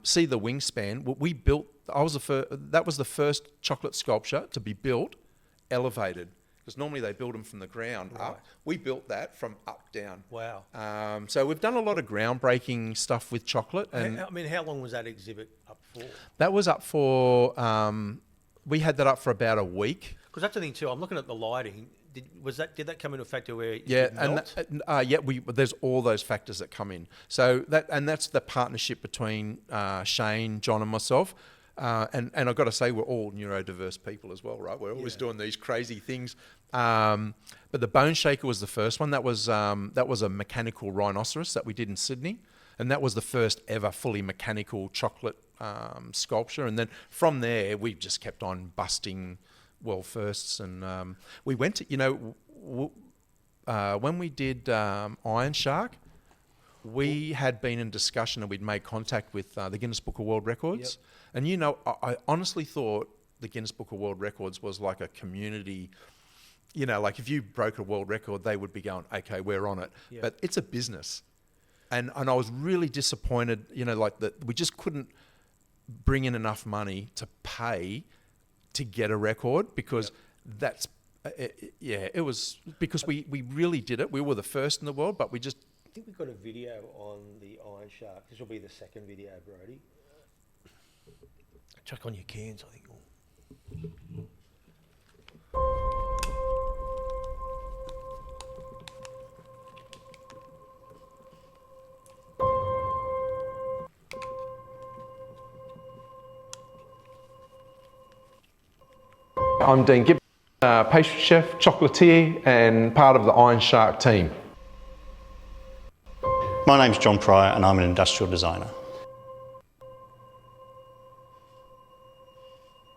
See the wingspan. We built. That was the first chocolate sculpture to be built, elevated. Because normally they build them from the ground up. We built that from up down.
Wow.
So we've done a lot of groundbreaking stuff with chocolate. And
I mean, how long was that exhibit up for?
that was up for, we had that up for about a week.
Because that's the thing too. I'm looking at the lighting. Did that come into a factor where it
Yeah,
did melt?
there's all those factors that come in. So that's the partnership between Shane, John, and myself. And I've got to say, we're all neurodiverse people as well, right? We're always doing these crazy things. But the Bone Shaker was the first one. That was a mechanical rhinoceros that we did in Sydney, and that was the first ever fully mechanical chocolate sculpture. And then from there, we just kept on busting world firsts. And we went to, when we did Iron Shark, we had been in discussion and we'd made contact with the Guinness Book of World Records.
Yep.
And I honestly thought the Guinness Book of World Records was like a community, like if you broke a world record, they would be going, okay, we're on it.
Yep.
But it's a business. And I was really disappointed, like that we just couldn't bring in enough money to pay to get a record, because that's, it was, because we really did it. We were the first in the world, but we just...
I think we've got a video on the Iron Shark. This will be the second video, Brody. Chuck on your cans, I think.
I'm Dean Gibson, pastry chef, chocolatier and part of the Iron Shark team.
My name's John Pryor and I'm an industrial designer.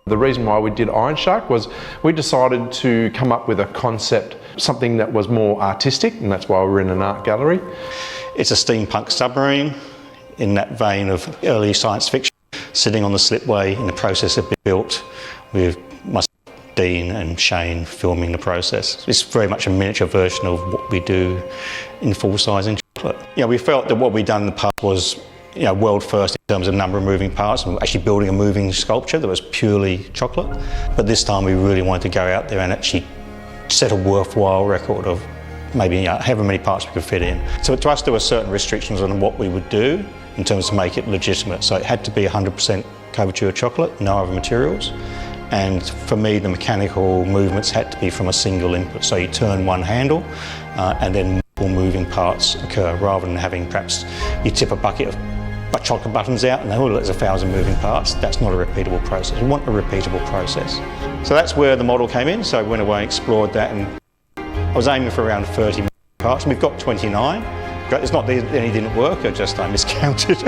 The reason why we did Iron Shark was we decided to come up with a concept, something that was more artistic, and that's why we're in an art gallery.
It's a steampunk submarine in that vein of early science fiction, sitting on the slipway in the process of being built with myself, Dean and Shane filming the process. It's very much a miniature version of what we do in full size in chocolate. We felt that what we'd done in the past was world first in terms of number of moving parts and actually building a moving sculpture that was purely chocolate. But this time we really wanted to go out there and actually set a worthwhile record of maybe however many parts we could fit in. So to us there were certain restrictions on what we would do in terms of make it legitimate. So it had to be 100% couverture chocolate, no other materials. And for me the mechanical movements had to be from a single input. So you turn one handle and then more moving parts occur rather than having perhaps you tip a bucket of chocolate buttons out and there's 1,000 moving parts. That's not a repeatable process. We want a repeatable process. So that's where the model came in. So I went away and explored that, and I was aiming for around 30 parts, and we've got 29. It's not that any didn't work, I miscounted.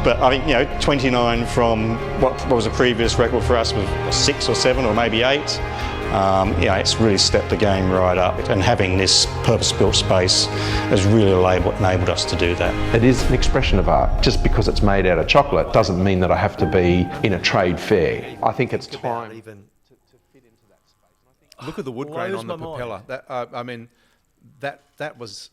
But I think 29 from what was a previous record for us was 6 or 7 or maybe 8. It's really stepped the game right up, and having this purpose-built space has really enabled us to do that.
It is an expression of art. Just because it's made out of chocolate doesn't mean that I have to be in a trade fair. I think it's time to fit into that space.
Look at the wood grain on the propeller. That was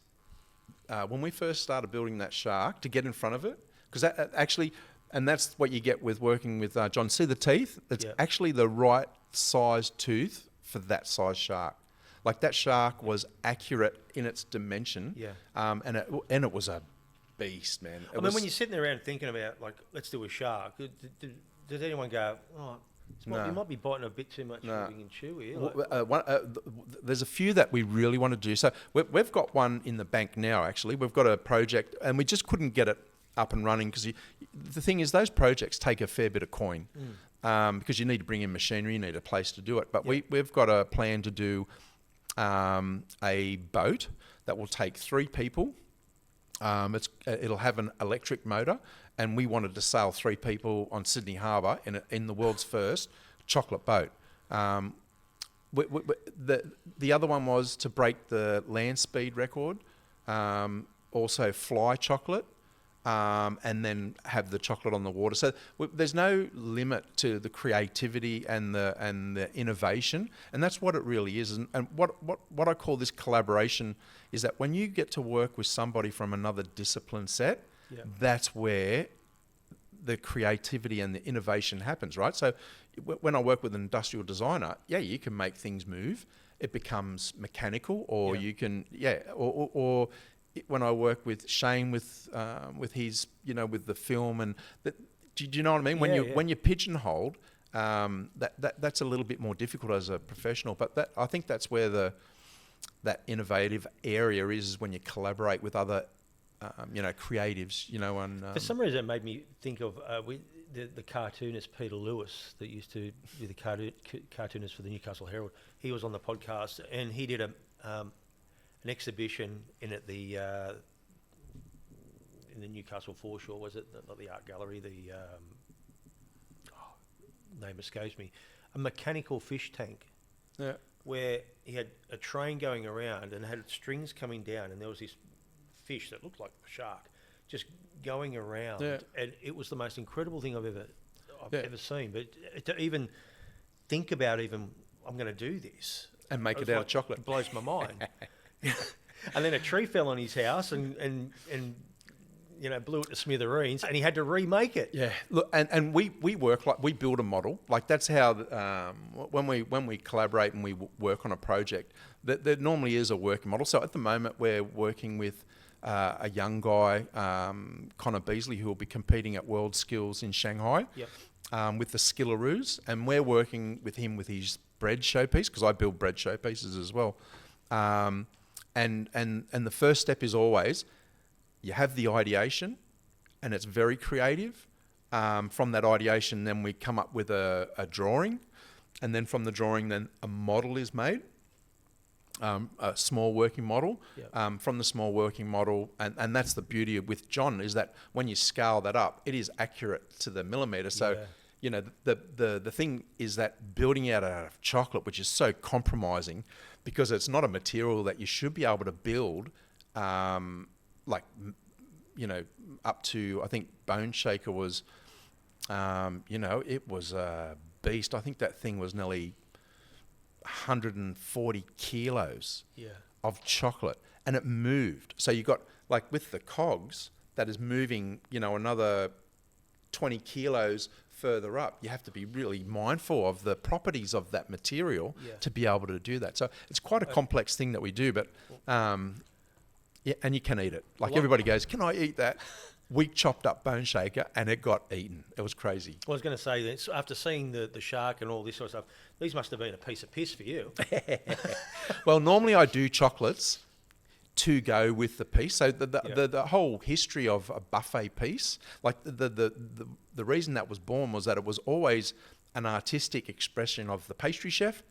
when we first started building that shark, to get in front of it, because that actually, and that's what you get with working with John. See the teeth? It's actually the right size tooth for that size shark. Like, that shark was accurate in its dimension. And it was a beast, man.
When you're sitting around thinking about, like, let's do a shark, does anyone go, you might be biting a bit too much and chewy?
There's a few that we really want to do. So we've got one in the bank now, actually. We've got a project, and we just couldn't get it up and running because the thing is, those projects take a fair bit of coin. Because you need to bring in machinery, you need a place to do it. But we've got a plan to do a boat that will take 3 people. It'll have an electric motor, and we wanted to sail 3 people on Sydney Harbour in the world's first chocolate boat. The other one was to break the land speed record, also fly chocolate. And then have the chocolate on the water. So there's no limit to the creativity and the innovation, and that's what it really is. And what I call this collaboration is that when you get to work with somebody from another discipline set, that's where the creativity and the innovation happens, right? So when I work with an industrial designer, you can make things move. It becomes mechanical, or you can, or when I work with Shane with his, with the film, and do you know what I mean? When you're pigeonholed, that's a little bit more difficult as a professional. But I think that's where that innovative area is, when you collaborate with other, creatives. And
for some reason, it made me think of the cartoonist Peter Lewis that used to do the cartoonist for the Newcastle Herald. He was on the podcast, and he did an exhibition in the Newcastle foreshore, was it? Not the art gallery, the name escapes me. A mechanical fish tank, where he had a train going around and had strings coming down, and there was this fish that looked like a shark just going around, and it was the most incredible thing I've ever seen. But to even think about, I'm going to do this
and make it out of chocolate,
it blows my mind. And then a tree fell on his house and blew it to smithereens, and he had to remake it.
Look, and we work like, we build a model. Like, that's how when we collaborate and we work on a project, there normally is a working model. So at the moment we're working with a young guy, Connor Beasley, who will be competing at World Skills in Shanghai with the Skilleroos, and we're working with him with his bread showpiece, because I build bread showpieces as well. And the first step is always, you have the ideation, and it's very creative. From that ideation, then we come up with a drawing. and then from the drawing, then a model is made, a small working model.
Yep.
From the small working model, and that's the beauty with John, is that when you scale that up, it is accurate to the millimeter. So,
Yeah.
you know, the thing is that building out of chocolate, which is so compromising, because it's not a material that you should be able to build, like, you know, up to, I think Bone Shaker was, you know, it was a beast. I think that thing was nearly 140 kilos
Yeah.
of chocolate, and it moved. So you got, like, with the cogs, that is moving, you know, another 20 kilos further up. You have to be really mindful of the properties of that material
Yeah.
to be able to do that. So it's quite a complex thing that we do, but yeah, and you can eat it. Like, everybody goes, "Can I eat that?" We chopped up Bone Shaker and it got eaten. It was crazy.
I was going to say that after seeing the shark and all this sort of stuff, these must have been a piece of piss for you.
Well, normally I do chocolates to go with the piece. So the whole history of a buffet piece, like the reason that was born was that it was always an artistic expression of the pastry chef,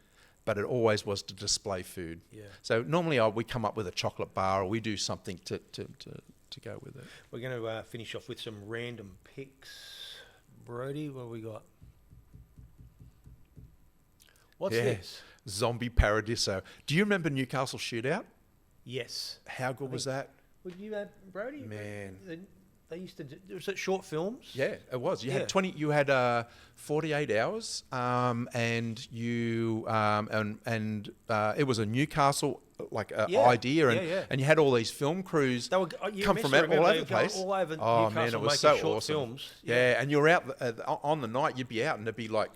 but it always was to display food.
Yeah.
So normally we come up with a chocolate bar, or we do something to go with it.
We're going to finish off with some random picks. Brody, what have we got? What's this?
Zombie Paradiso. Do you remember Newcastle Shootout?
Yes.
How good was that?
Would you add Brody?
Man.
They used to do, was it short films?
Yeah, it was. You
Yeah.
had 20. You had 48 hours, and you it was a Newcastle
Yeah.
idea, and
Yeah.
and you had all these film crews
They were, you
come
must
from
remember
all
they
over
were
the
going
place.
all over
Oh
Newcastle
man, it was
making
so
short
awesome.
films.
Yeah, and you're out on the night. You'd be out, and there'd be like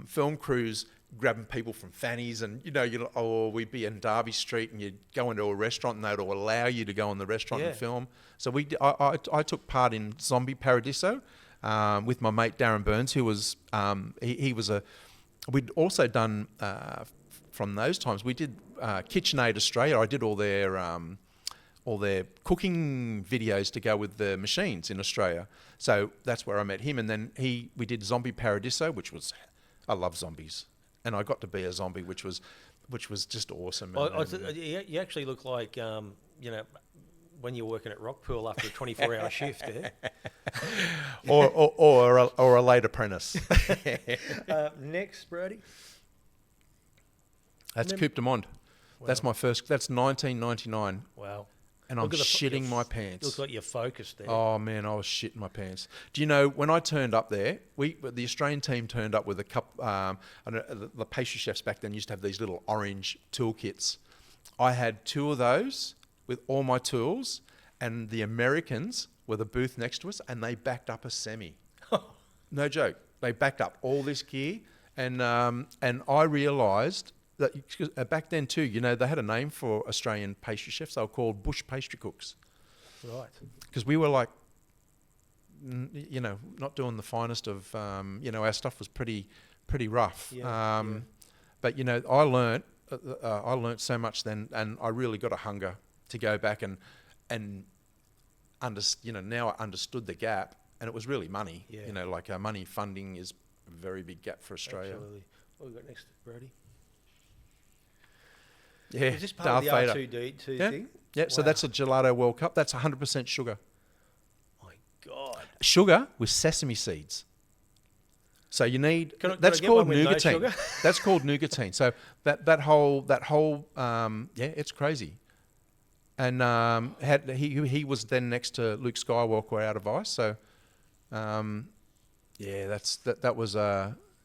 film crews grabbing people from fannies, and we'd be in Derby Street, and you'd go into a restaurant, and they'd allow you to go in the restaurant and
Yeah.
film. So I took part in Zombie Paradiso with my mate Darren Burns, who was he was a. We'd also done from those times. We did KitchenAid Australia. I did all their cooking videos to go with the machines in Australia. So that's where I met him, and then we did Zombie Paradiso, which was, I love zombies, and I got to be a zombie, which was just awesome.
You actually look like, when you're working at Rockpool after a 24-hour shift.
or a late apprentice.
Next, Brody.
That's Coupe de Monde.
Wow.
That's my first. That's 1999,
Wow.
and I'm shitting my pants.
Looks like you're focused there.
Oh man, I was shitting my pants. Do you know when I turned up there? The Australian team turned up with a couple. The pastry chefs back then used to have these little orange toolkits. I had 2 of those with all my tools, and the Americans were the booth next to us, and they backed up a semi. No joke. They backed up all this gear, and I realised that back then too, they had a name for Australian pastry chefs. They were called bush pastry cooks.
Right.
Because we were like, not doing the finest of, our stuff was pretty rough.
Yeah,
But I learnt so much then, and I really got a hunger to go back and now I understood the gap, and it was really money.
Yeah.
Money funding is a very big gap for Australia.
Absolutely. What have we got next, Brody?
Yeah,
Is this part
Darth
of the
Vader.
R2D2
Yeah.
thing?
Yeah, so
Wow.
that's a Gelato World Cup. That's 100% sugar.
My God.
Sugar with sesame seeds. So you need
Can I
that's
get
called
one with no
nougatine.
sugar?
That's called nougatine. So that whole it's crazy. And he was then next to Luke Skywalker out of ice. So that was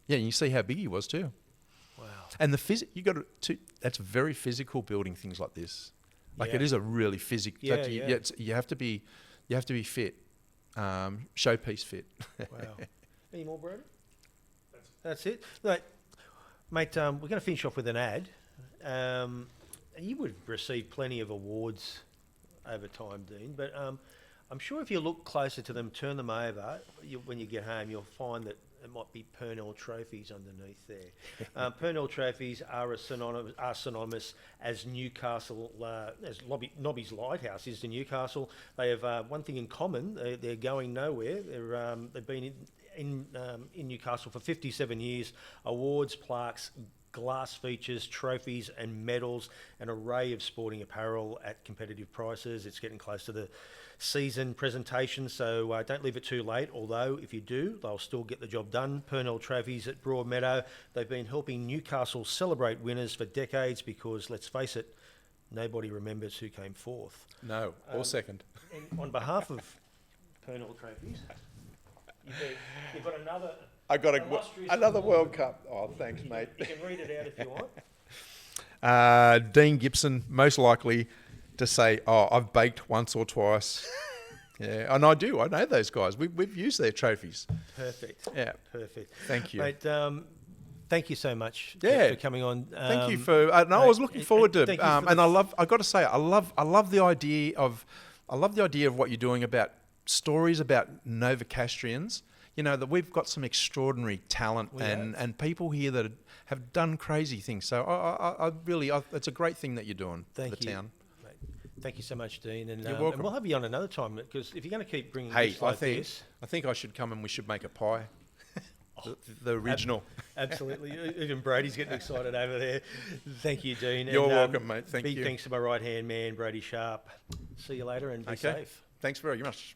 you see how big he was too.
Wow.
And that's very physical building things like this. Like
Yeah.
it is a really physical.
Yeah,
You have to be fit, showpiece fit.
Wow. Any more, Brody? That's it. Look, mate, we're going to finish off with an ad. You would have received plenty of awards over time, Dean, but I'm sure if you look closer to them, turn them over, when you get home, you'll find that it might be Purnell trophies underneath there. Purnell trophies are synonymous as Newcastle, as Nobby's Lighthouse is to Newcastle. They have one thing in common: they're going nowhere. They've been in Newcastle for 57 years. Awards, plaques, glass features, trophies and medals, an array of sporting apparel at competitive prices. It's getting close to the season presentation, so don't leave it too late, although if you do, they'll still get the job done. Purnell Trophies at Broadmeadow. They've been helping Newcastle celebrate winners for decades because, let's face it, nobody remembers who came fourth.
No, or second.
And on behalf of Purnell Trophies, you've got another...
I got another World
Cup.
Cup. Oh, thanks, mate.
You can read it out if you want.
Dean Gibson, most likely to say, "Oh, I've baked once or twice." Yeah, and I do. I know those guys. We've used their trophies.
Perfect.
Yeah,
perfect.
Thank you.
Mate, thank you so much
for
coming on.
Thank you for. No, I was looking forward to.
And
I got to say, I love the idea of what you're doing about stories about Novocastrians. You know, that we've got some extraordinary talent and people here that have done crazy things. So I really, it's a great thing that you're doing for the town.
Mate. Thank you so much, Dean. And,
You're welcome.
And we'll have you on another time, because if you're going to keep bringing
Hey,
gifts like this...
I think I should come and we should make a pie. The original.
Absolutely. Even Brady's getting excited over there. Thank you, Dean.
You're welcome, mate. Thank you.
Big thanks to my right-hand man, Brady Sharp. See you later and be safe.
Thanks very much.